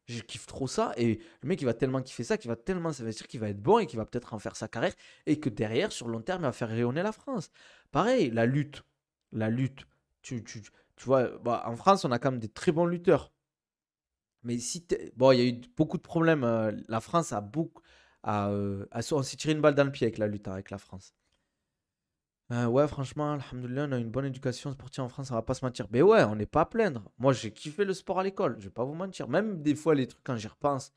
Je kiffe trop ça. Et le mec, il va tellement kiffer ça, qu'il va tellement s'investir, qu'il va être bon et qu'il va peut-être en faire sa carrière. Et que derrière, sur le long terme, il va faire rayonner la France. Pareil, la lutte. La lutte. Tu vois, bah, en France, on a quand même des très bons lutteurs. Mais si bon, il y a eu beaucoup de problèmes. La France a beaucoup. On s'est tiré une balle dans le pied avec la lutte, hein, avec la France. Ouais, franchement, alhamdoulilah, on a une bonne éducation sportive en France, on va pas se mentir. Mais ouais, on n'est pas à plaindre. Moi, j'ai kiffé le sport à l'école, je vais pas vous mentir. Même des fois, les trucs, quand j'y repense,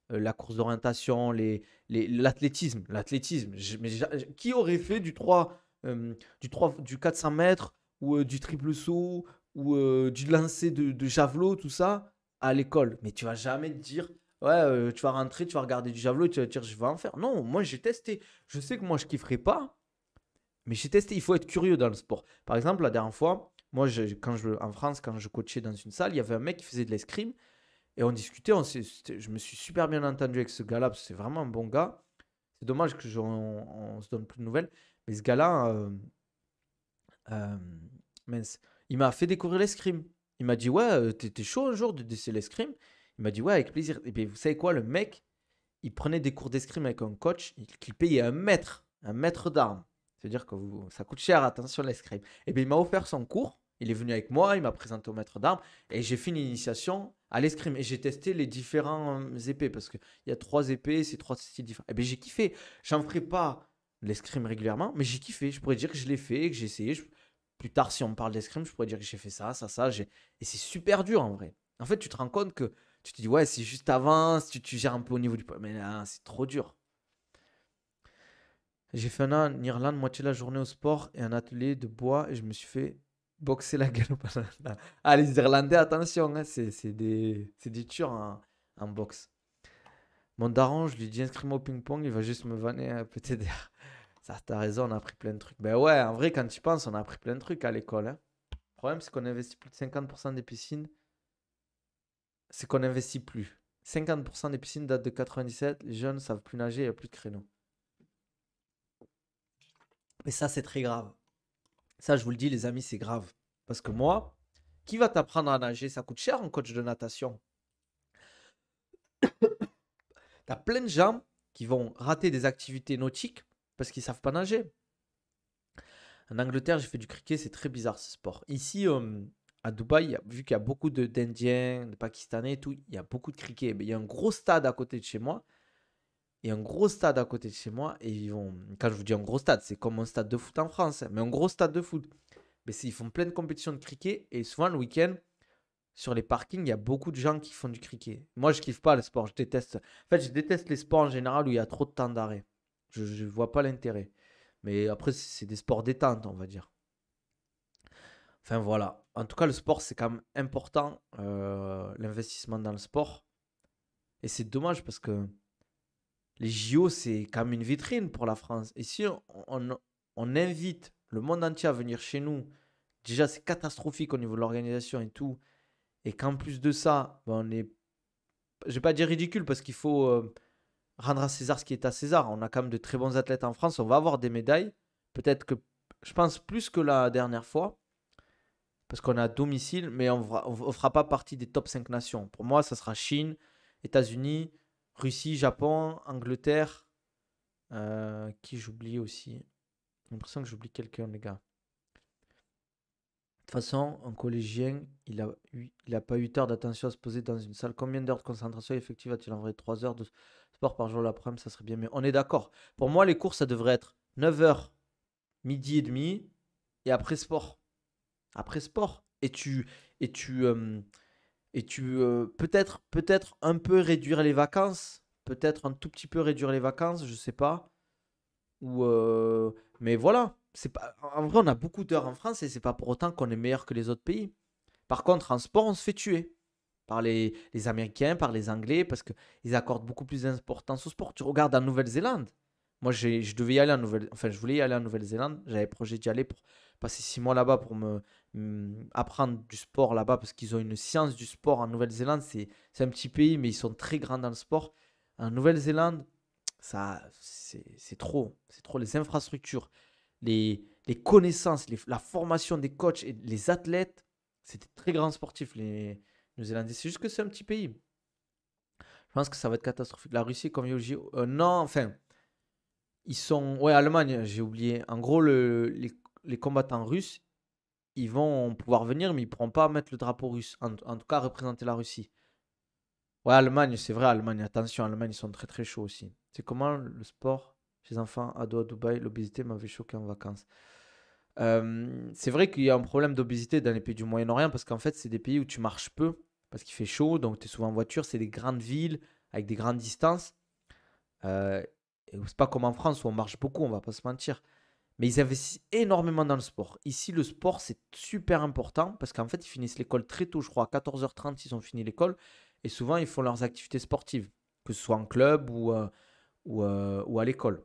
la course d'orientation, l'athlétisme. L'athlétisme. Qui aurait fait du 400 mètres ou du triple saut ou du lancer de javelot, tout ça, à l'école? Mais tu vas jamais te dire, ouais, tu vas rentrer, tu vas regarder du javelot et tu vas te dire, je vais en faire. Non, moi, j'ai testé. Je sais que moi, je kifferais pas. Mais j'ai testé, il faut être curieux dans le sport. Par exemple, la dernière fois, moi, en France, quand je coachais dans une salle, il y avait un mec qui faisait de l'escrime et on discutait. Je me suis super bien entendu avec ce gars-là, parce que c'est vraiment un bon gars. C'est dommage on se donne plus de nouvelles. Mais ce gars-là, euh, mince, il m'a fait découvrir l'escrime. Il m'a dit, ouais, t'es chaud un jour de d'essayer l'escrime? Il m'a dit, ouais, avec plaisir. Et puis, vous savez quoi, le mec, il prenait des cours d'escrime avec un coach qui payait un maître d'armes. C'est-à-dire que ça coûte cher, attention l'escrime. Et bien il m'a offert son cours, il est venu avec moi, il m'a présenté au maître d'armes et j'ai fait une initiation à l'escrime et j'ai testé les différents épées parce qu'il y a 3 épées, c'est 3 styles différents. Et bien j'ai kiffé. J'en ferai pas l'escrime régulièrement, mais j'ai kiffé. Je pourrais dire que je l'ai fait, que j'ai essayé. Plus tard, si on me parle d'escrime, je pourrais dire que j'ai fait ça, ça, ça. Et c'est super dur en vrai. En fait, tu te rends compte que tu te dis, ouais, c'est juste avance, tu gères un peu au niveau du poids. Mais là, c'est trop dur. J'ai fait un an en Irlande, moitié de la journée au sport et un atelier de bois et je me suis fait boxer la gueule au banana. Ah, les Irlandais, attention, hein, c'est des tueurs en boxe. Mon daron, je lui dis inscris-moi au ping-pong, il va juste me vanner un petit d'air. Ça, t'as raison, on a appris plein de trucs. Ben ouais, en vrai, quand tu penses, on a appris plein de trucs à l'école, hein. Le problème, c'est qu'on investit plus de 50% des piscines. C'est qu'on investit plus. 50% des piscines datent de 97. Les jeunes ne savent plus nager, il n'y a plus de créneaux. Mais ça, c'est très grave. Ça, je vous le dis, les amis, c'est grave. Parce que moi, qui va t'apprendre à nager? Ça coûte cher un coach de natation. T'as plein de gens qui vont rater des activités nautiques parce qu'ils savent pas nager. En Angleterre, j'ai fait du cricket, c'est très bizarre ce sport. Ici, à Dubaï, vu qu'il y a beaucoup d'Indiens, de Pakistanais et tout, il y a beaucoup de cricket. Mais il y a un gros stade à côté de chez moi. Il y a un gros stade à côté de chez moi. Et quand je vous dis un gros stade, c'est comme un stade de foot en France, hein, mais un gros stade de foot. Mais ils font plein de compétitions de cricket. Et souvent, le week-end, sur les parkings, il y a beaucoup de gens qui font du cricket. Moi, je kiffe pas le sport. Je déteste. En fait, je déteste les sports en général où il y a trop de temps d'arrêt. Je vois pas l'intérêt. Mais après, c'est des sports détente, on va dire. Enfin, voilà. En tout cas, le sport, c'est quand même important, l'investissement dans le sport. Et c'est dommage parce que les JO, c'est quand même une vitrine pour la France. Et si on invite le monde entier à venir chez nous, déjà, c'est catastrophique au niveau de l'organisation et tout. Et qu'en plus de ça, ben, je vais pas dire ridicule parce qu'il faut rendre à César ce qui est à César. On a quand même de très bons athlètes en France. On va avoir des médailles. Peut-être que, je pense plus que la dernière fois. Parce qu'on est à domicile, mais on ne fera pas partie des top 5 nations. Pour moi, ça sera Chine, États-Unis, Russie, Japon, Angleterre. Qui j'oublie aussi. J'ai l'impression que j'oublie quelqu'un, les gars. De toute façon, un collégien, il a pas 8 heures d'attention à se poser dans une salle. Combien d'heures de concentration effective a-t-il en vrai? 3 heures de sport par jour l'après-midi, ça serait bien mieux. On est d'accord. Pour moi, les cours, ça devrait être 9 heures, midi et demi, et après sport. Après sport. Et tu peut-être un peu réduire les vacances. Peut-être un tout petit peu réduire les vacances, je sais pas. Ou mais voilà. C'est pas, en vrai, on a beaucoup d'heures en France et c'est pas pour autant qu'on est meilleur que les autres pays. Par contre, en sport, on se fait tuer. par les Américains, par les Anglais, parce qu'ils accordent beaucoup plus d'importance au sport. Tu regardes en Nouvelle-Zélande. Moi, je devais y aller en Enfin, je voulais y aller en Nouvelle-Zélande. J'avais projet d'y aller pour passer 6 mois là-bas pour apprendre du sport là-bas, parce qu'ils ont une science du sport en Nouvelle-Zélande. C'est un petit pays, mais ils sont très grands dans le sport. En Nouvelle-Zélande, c'est trop. C'est trop les infrastructures, les connaissances, la formation des coachs et les athlètes. C'était très grands sportifs, les Néo-Zélandais. C'est juste que c'est un petit pays. Je pense que ça va être catastrophique. La Russie, comme JO, non, enfin, ils sont. Ouais, Allemagne, j'ai oublié. En gros, les combattants russes, ils vont pouvoir venir, mais ils ne pourront pas mettre le drapeau russe. En tout cas, représenter la Russie. Ouais, Allemagne, c'est vrai, Allemagne. Attention, Allemagne, ils sont très très chauds aussi. C'est comment le sport chez les enfants, ados à Dubaï, l'obésité m'avait choqué en vacances. C'est vrai qu'il y a un problème d'obésité dans les pays du Moyen-Orient parce qu'en fait, c'est des pays où tu marches peu parce qu'il fait chaud, donc tu es souvent en voiture. C'est des grandes villes avec des grandes distances. Euh, et c'est pas comme en France où on marche beaucoup, on va pas se mentir. Mais ils investissent énormément dans le sport. Ici, le sport, c'est super important parce qu'en fait, ils finissent l'école très tôt, je crois, à 14h30, ils ont fini l'école. Et souvent, ils font leurs activités sportives, que ce soit en club ou à l'école.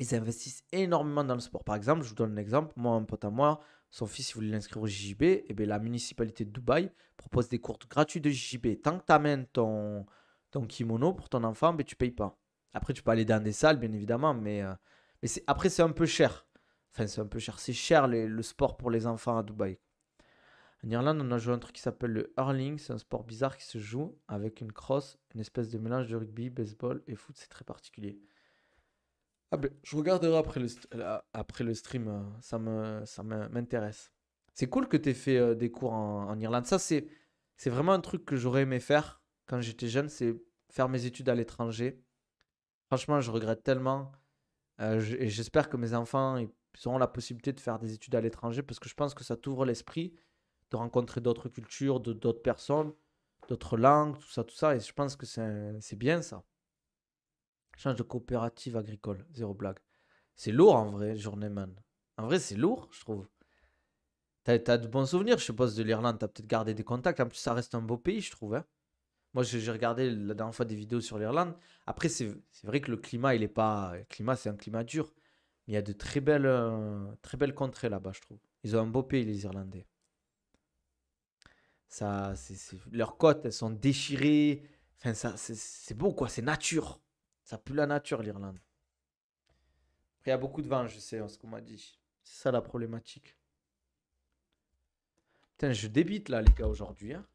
Ils investissent énormément dans le sport. Par exemple, je vous donne un exemple. Moi, un pote à moi, son fils, il voulait l'inscrire au JJB. Et bien, la municipalité de Dubaï propose des cours gratuits de JJB. Tant que tu amènes ton kimono pour ton enfant, ben, tu ne payes pas. Après, tu peux aller dans des salles, bien évidemment, mais après, c'est un peu cher. Enfin, c'est un peu cher. C'est cher le sport pour les enfants à Dubaï. En Irlande, on a joué un truc qui s'appelle le hurling. C'est un sport bizarre qui se joue avec une crosse, une espèce de mélange de rugby, baseball et foot. C'est très particulier. Ah ben, je regarderai après le stream, m'intéresse. C'est cool que tu aies fait des cours en Irlande. Ça, c'est vraiment un truc que j'aurais aimé faire quand j'étais jeune, c'est faire mes études à l'étranger. Franchement, je regrette tellement. Et j'espère que mes enfants ils auront la possibilité de faire des études à l'étranger parce que je pense que ça t'ouvre l'esprit de rencontrer d'autres cultures, d'autres personnes, d'autres langues, tout ça, tout ça. Et je pense que c'est bien ça. Change de coopérative agricole, zéro blague. C'est lourd en vrai, Journeyman. En vrai, c'est lourd, je trouve. T'as de bons souvenirs, je suppose, de l'Irlande. T'as peut-être gardé des contacts. En plus, ça reste un beau pays, je trouve, hein. Moi, j'ai regardé la dernière fois des vidéos sur l'Irlande. Après, c'est vrai que le climat, il est pas. Le climat, c'est un climat dur. Mais il y a de très belles contrées là-bas, je trouve. Ils ont un beau pays, les Irlandais. Ça, leurs côtes, elles sont déchirées. Enfin, ça, c'est beau, quoi. C'est nature. Ça pue la nature, l'Irlande. Après, il y a beaucoup de vent, je sais, ce qu'on m'a dit. C'est ça la problématique. Putain, je débite là, les gars, aujourd'hui, hein.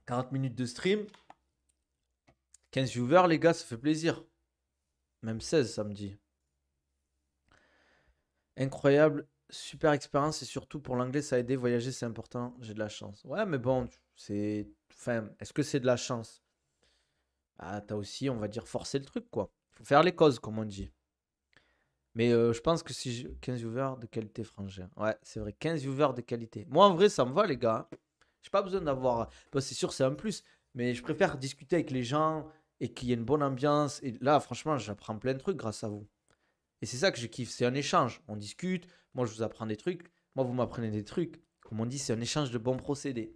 40 minutes de stream. 15 viewers, les gars, ça fait plaisir. Même 16 samedi. Incroyable, super expérience et surtout pour l'anglais, ça a aidé. Voyager, c'est important. J'ai de la chance. Ouais, mais bon, c'est. Enfin, est-ce que c'est de la chance? Ah, t'as aussi, on va dire, forcé le truc, quoi. Faut faire les causes, comme on dit. Mais je pense que si 15 viewers de qualité, frangin. Ouais, c'est vrai, 15 viewers de qualité. Moi, en vrai, ça me va, les gars. J'ai pas besoin d'avoir. Bon, c'est sûr, c'est un plus. Mais je préfère discuter avec les gens et qu'il y ait une bonne ambiance. Et là, franchement, j'apprends plein de trucs grâce à vous. Et c'est ça que je kiffe. C'est un échange. On discute. Moi, je vous apprends des trucs. Moi, vous m'apprenez des trucs. Comme on dit, c'est un échange de bons procédés.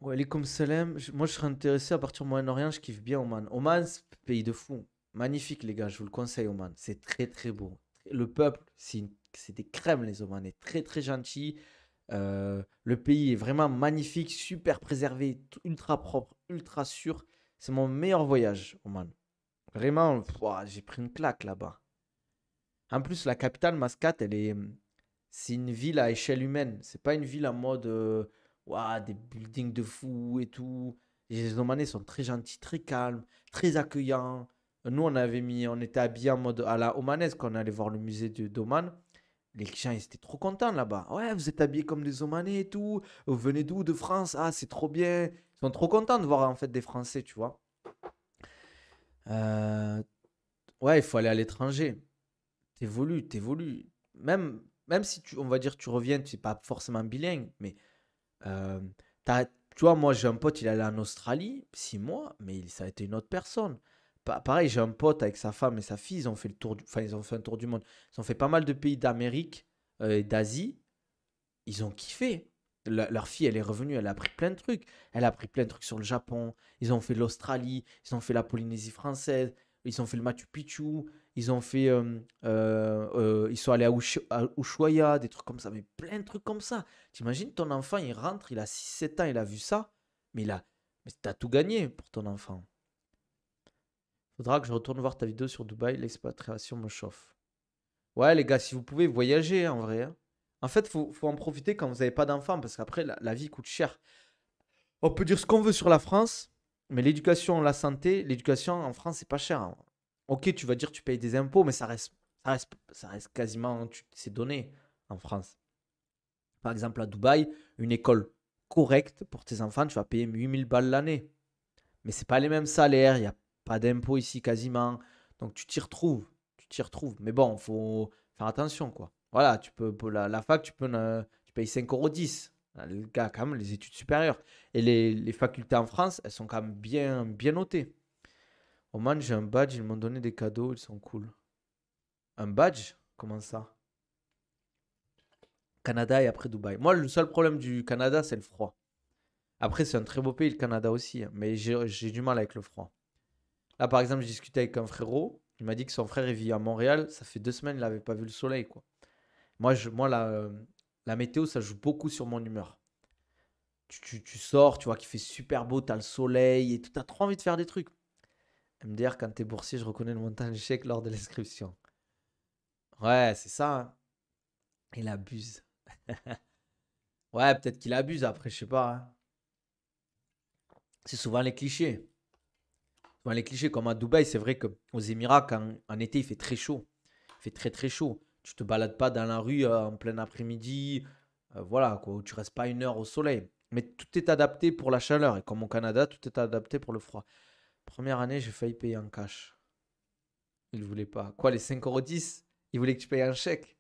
Ouais, les comme Salem. Moi, je serais intéressé à partir du Moyen-Orient. Je kiffe bien Oman. Oman, c'est un pays de fou. Magnifique, les gars. Je vous le conseille, Oman. C'est très, très beau. Le peuple, c'est des crèmes, les Omanais. Très, très gentils. Le pays est vraiment magnifique, super préservé, ultra propre, ultra sûr. C'est mon meilleur voyage, Oman. Vraiment, ouah, j'ai pris une claque là-bas. En plus, la capitale, Mascate, c'est une ville à échelle humaine. C'est pas une ville en mode, ouah, des buildings de fou et tout. Les Omanais sont très gentils, très calmes, très accueillants. Nous, on était habillés en mode à la omanaise quand on allait voir le musée d'Oman. Les gens, ils étaient trop contents là-bas. Ouais, vous êtes habillés comme des Omanais et tout. Vous venez d'où? De France? Ah, c'est trop bien. Ils sont trop contents de voir en fait des Français, tu vois. Euh, ouais, il faut aller à l'étranger. T'évolues. Même si on va dire, tu reviens, tu n'es pas forcément bilingue, mais euh, tu vois, moi, j'ai un pote, il est allé en Australie, 6 mois, mais ça a été une autre personne. Pareil, j'ai un pote avec sa femme et sa fille, ils ont fait le tour enfin, ils ont fait un tour du monde. Ils ont fait pas mal de pays d'Amérique et d'Asie. ils ont kiffé. Leur fille, elle est revenue, elle a appris plein de trucs. Elle a appris plein de trucs sur le Japon. Ils ont fait l'Australie, ils ont fait la Polynésie française, ils ont fait le Machu Picchu, ils ont fait, ils sont allés à Ushuaia, des trucs comme ça, mais plein de trucs comme ça. T'imagines ton enfant, il rentre, il a 6 7 ans, il a vu ça, mais mais t'as tout gagné pour ton enfant. Faudra que je retourne voir ta vidéo sur Dubaï, l'expatriation me chauffe. Ouais, les gars, si vous pouvez voyager en vrai, hein. En fait, faut en profiter quand vous n'avez pas d'enfants parce qu'après, la vie coûte cher. On peut dire ce qu'on veut sur la France, mais l'éducation, la santé, l'éducation en France, c'est pas cher, hein. Ok, tu vas dire tu payes des impôts, mais ça reste quasiment, c'est donné en France. Par exemple, à Dubaï, une école correcte pour tes enfants, tu vas payer 8000 balles l'année. Mais c'est pas les mêmes salaires, il n'y a pas d'impôts ici quasiment. Donc tu t'y retrouves. Tu t'y retrouves. Mais bon, faut faire attention, quoi. Voilà, tu peux, pour la fac, tu payes 5,10 € les gars, quand même, les études supérieures. Et les facultés en France, elles sont quand même bien, bien notées. Au moins, j'ai un badge, ils m'ont donné des cadeaux, ils sont cool. Un badge? Comment ça? Canada et après Dubaï. Moi, le seul problème du Canada, c'est le froid. Après, c'est un très beau pays, le Canada aussi, hein, mais j'ai du mal avec le froid. Là, par exemple, je discutais avec un frérot. Il m'a dit que son frère, il vit à Montréal. Ça fait 2 semaines, il n'avait pas vu le soleil, quoi. Moi la météo, ça joue beaucoup sur mon humeur. Tu sors, tu vois qu'il fait super beau, tu as le soleil et tout. Tu as trop envie de faire des trucs. MDR, quand t'es boursier, je reconnais le montant du chèque lors de l'inscription. Ouais, c'est ça, hein. Il abuse. Ouais, peut-être qu'il abuse après, je sais pas, hein. C'est souvent les clichés. Souvent les clichés, comme à Dubaï, c'est vrai qu'aux Émirats, quand en été, il fait très chaud. Il fait très très chaud. Tu te balades pas dans la rue en plein après-midi. Voilà, quoi, où tu restes pas 1 heure au soleil. Mais tout est adapté pour la chaleur. Et comme au Canada, tout est adapté pour le froid. Première année, j'ai failli payer en cash. Il voulait pas. Quoi, les 5,10 €? Il voulait que tu payes un chèque.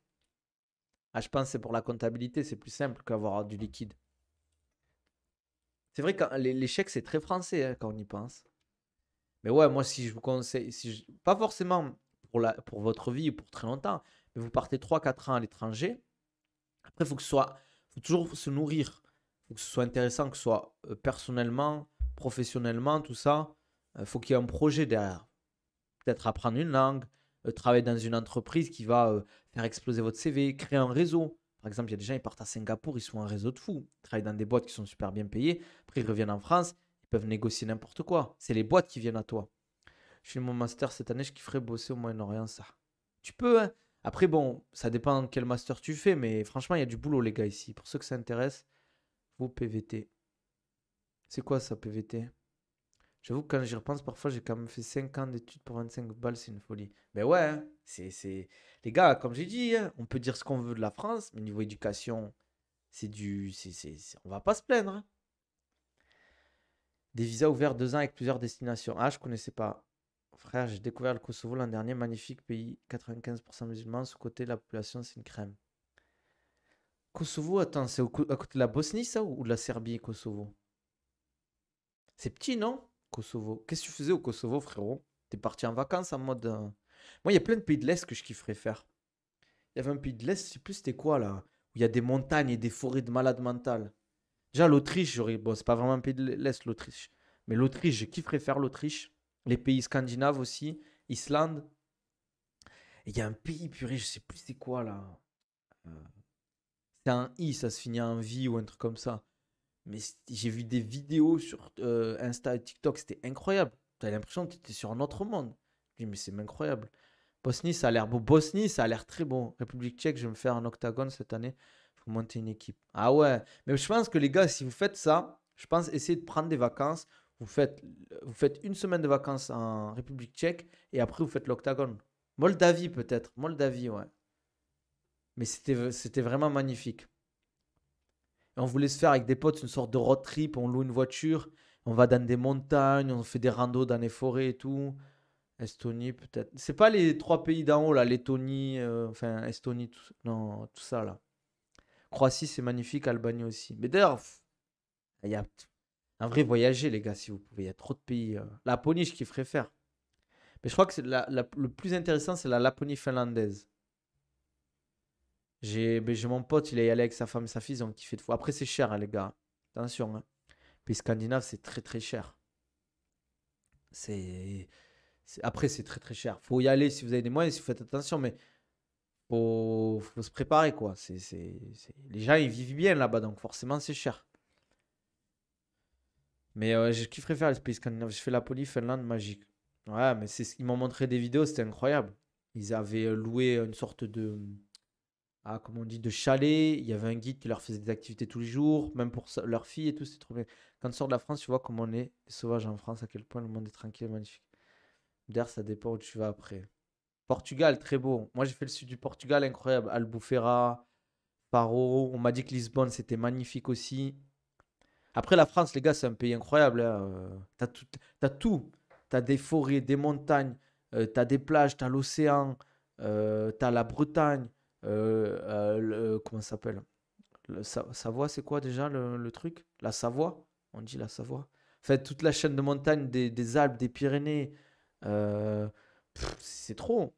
Ah, je pense que c'est pour la comptabilité. C'est plus simple qu'avoir du liquide. C'est vrai que les chèques, c'est très français hein, quand on y pense. Mais ouais, moi, si je vous conseille, pas forcément pour votre vie ou pour très longtemps, mais vous partez 3 4 ans à l'étranger. Après, faut toujours se nourrir. Il faut que ce soit intéressant, que ce soit personnellement, professionnellement, tout ça. Il faut qu'il y ait un projet derrière. Peut-être apprendre une langue, travailler dans une entreprise qui va faire exploser votre CV, créer un réseau. Par exemple, il y a des gens qui partent à Singapour, ils sont un réseau de fous. Ils travaillent dans des boîtes qui sont super bien payées. Après, ils reviennent en France, ils peuvent négocier n'importe quoi. C'est les boîtes qui viennent à toi. Je fais mon master cette année, je kifferais bosser au Moyen-Orient, ça. Tu peux, hein. Après, bon, ça dépend quel master tu fais, mais franchement, il y a du boulot, les gars, ici. Pour ceux que ça intéresse, vos PVT. C'est quoi ça, PVT? J'avoue que quand j'y repense, parfois, j'ai quand même fait 5 ans d'études pour 25 balles, c'est une folie. Mais ouais, hein, Les gars, comme j'ai dit, hein, on peut dire ce qu'on veut de la France, mais niveau éducation, c'est du... On va pas se plaindre, hein. Des visas ouverts 2 ans avec plusieurs destinations. Ah, je connaissais pas. Frère, j'ai découvert le Kosovo l'an dernier. Magnifique pays, 95% musulmans. Ce côté, la population, c'est une crème. Kosovo, attends, c'est à côté de la Bosnie, ça, ou de la Serbie, Kosovo? C'est petit, non? Kosovo. Qu'est-ce que tu faisais au Kosovo, frérot? T'es parti en vacances en mode. Moi, il y a plein de pays de l'Est que je kifferais faire. Il y avait un pays de l'Est, je sais plus c'était quoi, là. Où il y a des montagnes et des forêts de malades mentales. Déjà, l'Autriche, j'aurais. Bon, c'est pas vraiment un pays de l'Est, l'Autriche. Mais l'Autriche, je kifferais faire l'Autriche. Les pays scandinaves aussi. Islande. Et il y a un pays, purée, je sais plus c'est quoi, là. Euh, C'est un I, ça se finit en vie ou un truc comme ça. Mais j'ai vu des vidéos sur Insta et TikTok, c'était incroyable. T'as l'impression que t'étais sur un autre monde. Je dis, mais c'est incroyable. Bosnie, ça a l'air beau. Bosnie, ça a l'air très bon. République tchèque, je vais me faire un octagone cette année. Faut monter une équipe. Ah ouais. Mais je pense que les gars, si vous faites ça, je pense essayer de prendre des vacances. Vous faites 1 semaine de vacances en République tchèque et après vous faites l'octagone. Moldavie peut-être. Moldavie, ouais. Mais c'était vraiment magnifique. Et on voulait se faire avec des potes une sorte de road trip. On loue une voiture, on va dans des montagnes, on fait des randos dans les forêts et tout. Estonie, peut-être. C'est pas les 3 pays d'en haut, là, Lettonie, enfin, Estonie, non, tout ça, là. Croatie, c'est magnifique, Albanie aussi. Mais d'ailleurs, il y a un vrai voyager, les gars, si vous pouvez. Il y a trop de pays. La Laponie, je kifferais faire. Mais je crois que le plus intéressant, c'est la Laponie finlandaise. J'ai mon pote, il est allé avec sa femme et sa fille, ils ont kiffé de fou. Après, c'est cher, hein, les gars. Attention, hein. Pays scandinave, c'est très très cher. C'est, Après, c'est très très cher. Faut y aller si vous avez des moyens, si vous faites attention, mais faut se préparer, quoi. Les gens, ils vivent bien là-bas, donc forcément, c'est cher. Mais je kifferais faire les pays scandinaves. J'ai fait Laponie, Finlande, magique. Ouais, mais ils m'ont montré des vidéos, c'était incroyable. Ils avaient loué une sorte de, comment on dit, de chalet. Il y avait un guide qui leur faisait des activités tous les jours, même pour leur fille et tout, c'est trop bien. Quand tu sors de la France, tu vois comment on est, les sauvages en France, à quel point le monde est tranquille et magnifique. D'ailleurs, ça dépend où tu vas après. Portugal, très beau. Moi, j'ai fait le sud du Portugal, incroyable. Albufeira, Faro. On m'a dit que Lisbonne, c'était magnifique aussi. Après, la France, les gars, c'est un pays incroyable, hein. T'as tout. T'as tout. T'as des forêts, des montagnes, t'as des plages, t'as l'océan, t'as la Bretagne. Comment ça s'appelle? Savoie, c'est quoi déjà le truc? La Savoie? On dit la Savoie. En fait, toute la chaîne de montagnes des Alpes, des Pyrénées. euh, c'est trop.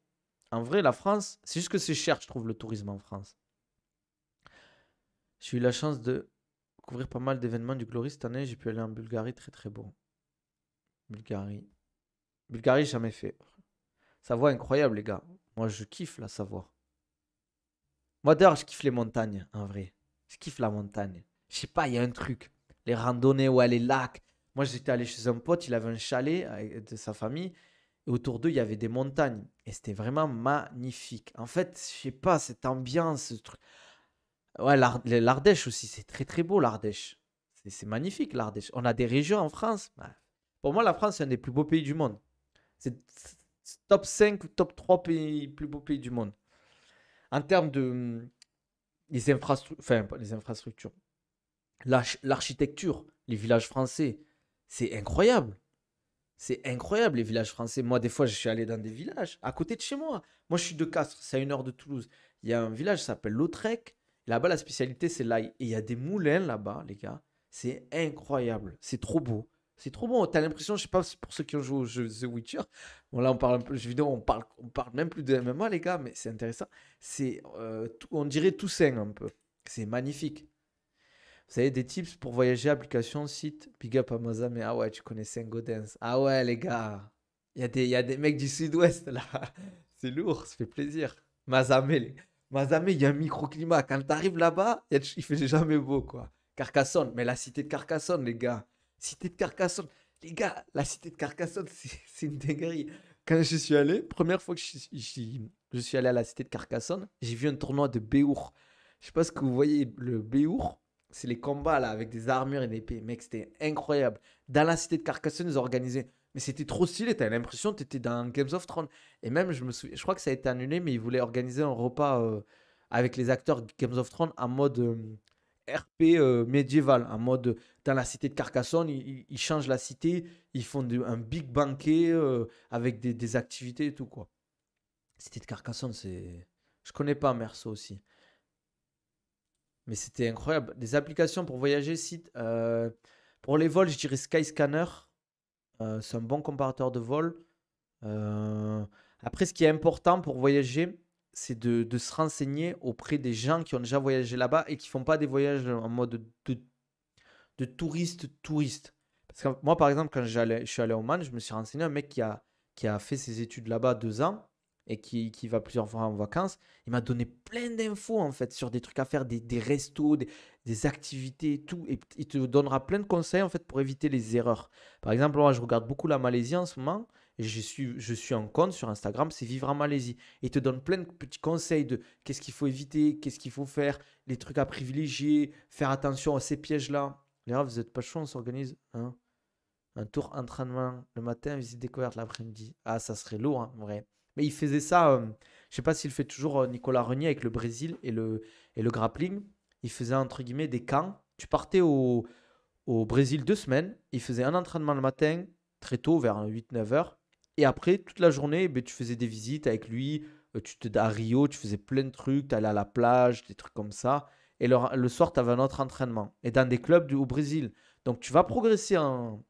En vrai, la France, c'est juste que c'est cher, je trouve, le tourisme en France. J'ai eu la chance de couvrir pas mal d'événements du Glory cette année. J'ai pu aller en Bulgarie, très très beau. Bulgarie. Bulgarie, jamais fait. Savoie, incroyable, les gars. Moi, je kiffe la Savoie. Moi, d'ailleurs, je kiffe les montagnes, en vrai. Je kiffe la montagne. Je sais pas, il y a un truc. Les randonnées, ouais, les lacs. Moi, j'étais allé chez un pote, il avait un chalet de sa famille. Et autour d'eux, il y avait des montagnes. Et c'était vraiment magnifique. En fait, je sais pas, cette ambiance, ce truc. Ouais, l'Ardèche aussi, c'est très très beau, l'Ardèche. C'est magnifique, l'Ardèche. On a des régions en France. Bah, pour moi, la France, c'est un des plus beaux pays du monde. C'est top 5 ou top 3 pays, plus beaux pays du monde. En termes de les infrastructures, enfin, pas les infrastructures, l'architecture, les villages français, c'est incroyable. C'est incroyable, les villages français. Moi, des fois, je suis allé dans des villages à côté de chez moi. Moi, je suis de Castres, c'est à 1 heure de Toulouse. Il y a un village qui s'appelle Lautrec. Là-bas, la spécialité, c'est l'ail. Et il y a des moulins là-bas, les gars. C'est incroyable. C'est trop beau. C'est trop beau. T'as l'impression, je sais pas, pour ceux qui ont joué au jeu The Witcher. Bon, là, on parle un peu de jeux vidéo, on parle même plus de MMA, les gars, mais c'est intéressant. On dirait Toussaint un peu. C'est magnifique. Vous savez, des tips pour voyager, application, site, big up à Maza, mais ah ouais, tu connais Sengodance. Ah ouais, les gars, il y a des mecs du sud-ouest là. C'est lourd, ça fait plaisir. Mazamé, Mazamé, il y a un microclimat. Quand t'arrives là-bas, il fait jamais beau, quoi. Carcassonne, mais la cité de Carcassonne, les gars. Cité de Carcassonne. Les gars, la cité de Carcassonne, c'est une dinguerie. Quand je suis allé, première fois que je suis allé à la cité de Carcassonne, j'ai vu un tournoi de Béour. Je sais pas ce que vous voyez, le Béour. C'est les combats là avec des armures et des épées. Mec, c'était incroyable. Dans la cité de Carcassonne, ils ont organisé. Mais c'était trop stylé. T'avais l'impression que t'étais dans Games of Thrones. Et même, je me souviens, je crois que ça a été annulé, mais ils voulaient organiser un repas avec les acteurs Games of Thrones en mode RP médiéval. En mode dans la cité de Carcassonne, ils changent la cité. Ils font un big banquet avec des activités et tout quoi. Cité de Carcassonne, c'est. Je connais pas Merceau aussi. Mais c'était incroyable. Des applications pour voyager, site. Pour les vols, je dirais Skyscanner. C'est un bon comparateur de vol. Euh, Après, ce qui est important pour voyager, c'est de se renseigner auprès des gens qui ont déjà voyagé là-bas et qui font pas des voyages en mode de touriste. Parce que moi, par exemple, quand je suis allé au Oman, je me suis renseigné un mec qui a fait ses études là-bas 2 ans et qui va plusieurs fois en vacances. Il m'a donné plein d'infos en fait sur des trucs à faire, des restos, des activités et tout. Et il te donnera plein de conseils en fait pour éviter les erreurs. Par exemple, moi, je regarde beaucoup la Malaisie en ce moment. Et je suis en compte sur Instagram, c'est Vivre en Malaisie. Et il te donne plein de petits conseils de qu'est-ce qu'il faut éviter, qu'est-ce qu'il faut faire, les trucs à privilégier, faire attention à ces pièges-là. Les gars, vous êtes pas chaud, on s'organise un tour entraînement le matin, visite découverte l'après-midi. Ah, ça serait lourd, hein, en vrai. Mais il faisait ça, je sais pas s'il fait toujours Nicolas Renier avec le Brésil et le grappling. Il faisait entre guillemets des camps. Tu partais au Brésil 2 semaines. Il faisait un entraînement le matin, très tôt, vers 8 9 heures. Et après, toute la journée, ben, tu faisais des visites avec lui. À Rio, tu faisais plein de trucs. Tu allais à la plage, des trucs comme ça. Et le soir, tu avais un autre entraînement. Et dans des clubs au Brésil. Donc, tu vas progresser en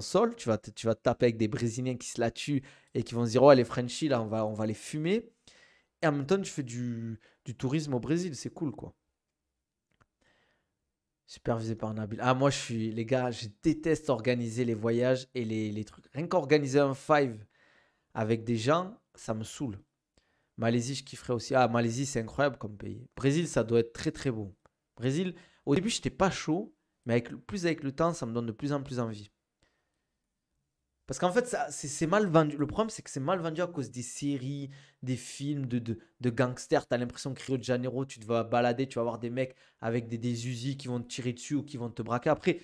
sol. Tu vas te taper avec des Brésiliens qui se la tuent et qui vont se dire: oh, les Frenchies, là, on va les fumer. et en même temps, tu fais du tourisme au Brésil. C'est cool, quoi. Supervisé par Nabil. Ah, moi, les gars, je déteste organiser les voyages et les trucs. Rien qu'organiser un five avec des gens, ça me saoule. Malaisie, je kifferais aussi. Ah, Malaisie, c'est incroyable comme pays. Brésil, ça doit être très très beau. Brésil, au début, j'étais pas chaud, mais plus avec le temps, ça me donne de plus en plus envie. Parce qu'en fait, c'est mal vendu. Le problème, c'est que c'est mal vendu à cause des séries, des films de gangsters. T'as l'impression que Rio de Janeiro, tu te vas balader, tu vas voir des mecs avec des Uzi qui vont te tirer dessus ou qui vont te braquer. Après,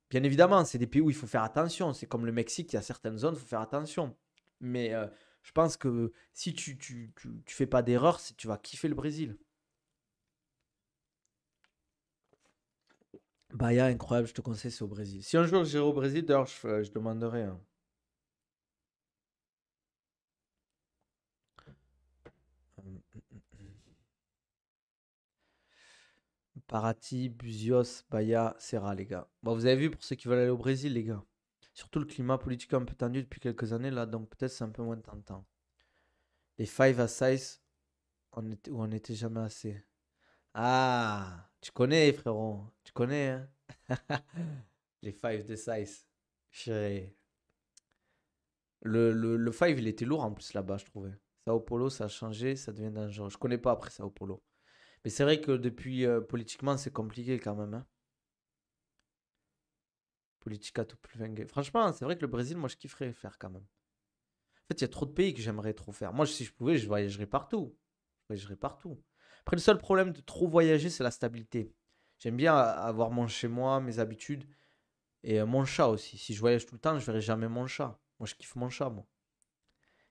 bien évidemment, c'est des pays où il faut faire attention. C'est comme le Mexique, il y a certaines zones, il faut faire attention. Mais je pense que si tu fais pas d'erreur, tu vas kiffer le Brésil. Bahia, incroyable, je te conseille, c'est au Brésil. Si un jour j'irai au Brésil, d'ailleurs, je demanderai, hein. Paraty, Buzios, Bahia, Serra, les gars. Bon, vous avez vu pour ceux qui veulent aller au Brésil, les gars. Surtout le climat politique est un peu tendu depuis quelques années, là, donc peut-être c'est un peu moins tentant. Les Five à Size, on n'était jamais assez. Ah, tu connais, frérot. Tu connais, hein. Les Five de Size. Chérie. Le Five, il était lourd en plus là-bas, je trouvais. Sao Paulo, ça a changé, ça devient dangereux. Je connais pas après Sao Paulo. Mais c'est vrai que depuis, politiquement, c'est compliqué quand même, hein. Politica tout plus vingue. Franchement, c'est vrai que le Brésil, moi, je kifferais faire quand même. En fait, il y a trop de pays que j'aimerais trop faire. Moi, si je pouvais, je voyagerais partout. Je voyagerais partout. Après, le seul problème de trop voyager, c'est la stabilité. J'aime bien avoir mon chez moi, mes habitudes et mon chat aussi. Si je voyage tout le temps, je verrai jamais mon chat. Moi, je kiffe mon chat, moi.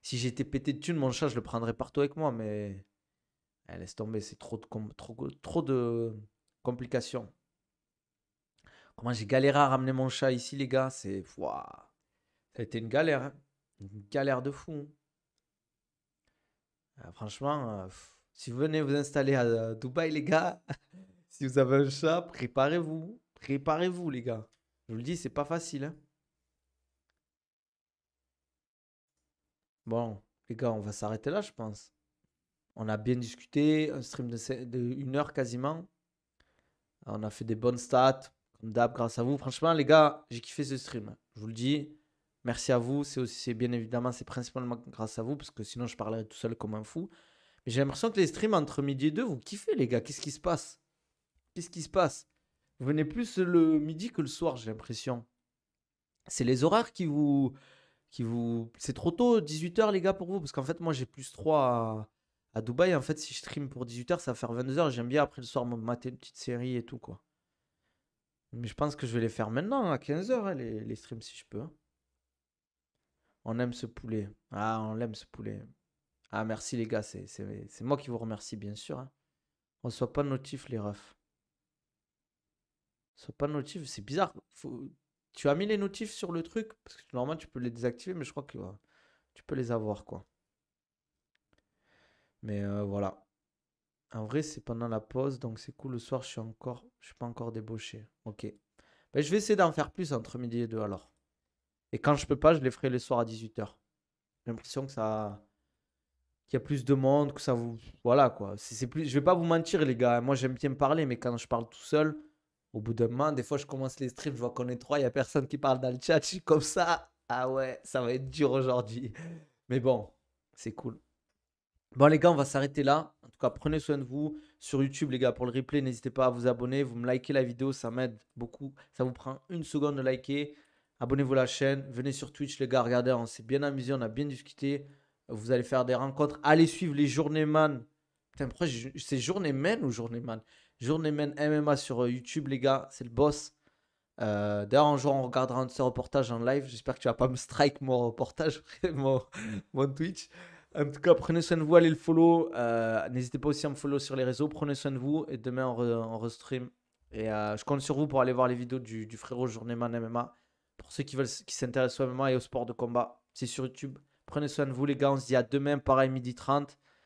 Si j'étais pété de thunes, mon chat, je le prendrais partout avec moi, mais laisse tomber, c'est trop de complications. Comment j'ai galéré à ramener mon chat ici, les gars, Ouah, ça a été une galère, hein. Une galère de fou. Franchement, si vous venez vous installer à Dubaï, les gars, si vous avez un chat, préparez-vous. Préparez-vous, les gars. Je vous le dis, c'est pas facile, hein. Bon, les gars, on va s'arrêter là, je pense. On a bien discuté, un stream de 1 heure quasiment. On a fait des bonnes stats, comme d'hab, grâce à vous. Franchement, les gars, j'ai kiffé ce stream. Je vous le dis. Merci à vous. C'est bien évidemment, c'est principalement grâce à vous, parce que sinon, je parlerais tout seul comme un fou. Mais j'ai l'impression que les streams entre midi et 2, vous kiffez, les gars. Qu'est-ce qui se passe? Qu'est-ce qui se passe? Vous venez plus le midi que le soir, j'ai l'impression. C'est les horaires qui vous. C'est trop tôt, 18 h, les gars, pour vous? Parce qu'en fait, moi, j'ai plus 3 à Dubaï. En fait, si je stream pour 18 h, ça va faire 22 h. J'aime bien après le soir me mater une petite série et tout, quoi. Mais je pense que je vais les faire maintenant, à 15 h, hein, les streams, si je peux, hein. On aime ce poulet. Ah, on l'aime ce poulet. Ah, merci, les gars. C'est moi qui vous remercie, bien sûr, hein. On reçoit pas de notif, les refs. On reçoit pas de notif. C'est bizarre. Tu as mis les notifs sur le truc? Parce que normalement, tu peux les désactiver, mais je crois que tu peux les avoir, quoi. Mais voilà. En vrai, c'est pendant la pause, donc c'est cool. Le soir, je suis pas encore débauché. Ok. Ben, je vais essayer d'en faire plus entre midi et 2 alors. Et quand je peux pas, je les ferai les soirs à 18 h. J'ai l'impression qu'il y a plus de monde, que ça vous. Voilà quoi. C'est plus. Je vais pas vous mentir, les gars. Moi, j'aime bien me parler, mais quand je parle tout seul, au bout d'un moment, des fois, je commence les streams, je vois qu'on est trois, il y a personne qui parle dans le chat. Je suis comme ça. Ah ouais, ça va être dur aujourd'hui. Mais bon, c'est cool. Bon, les gars, on va s'arrêter là. En tout cas, prenez soin de vous. Sur YouTube, les gars, pour le replay, n'hésitez pas à vous abonner. Vous me likez la vidéo, ça m'aide beaucoup. Ça vous prend 1 seconde de liker. Abonnez-vous à la chaîne. Venez sur Twitch, les gars. Regardez, on s'est bien amusé, on a bien discuté. Vous allez faire des rencontres. Allez suivre les Journeyman. Putain, pourquoi c'est Journeyman ou Journeyman? Journeyman MMA sur YouTube, les gars. C'est le boss. D'ailleurs, un jour, on regardera un de ces reportages en live. J'espère que tu vas pas me strike mon reportage, mon Twitch. En tout cas, prenez soin de vous, allez le follow. N'hésitez pas aussi à me follow sur les réseaux. Prenez soin de vous. Et demain, on restream. Et je compte sur vous pour aller voir les vidéos du frérot Journeyman MMA. Pour ceux qui s'intéressent au MMA et au sport de combat, c'est sur YouTube. Prenez soin de vous, les gars. On se dit à demain, pareil, 12h30.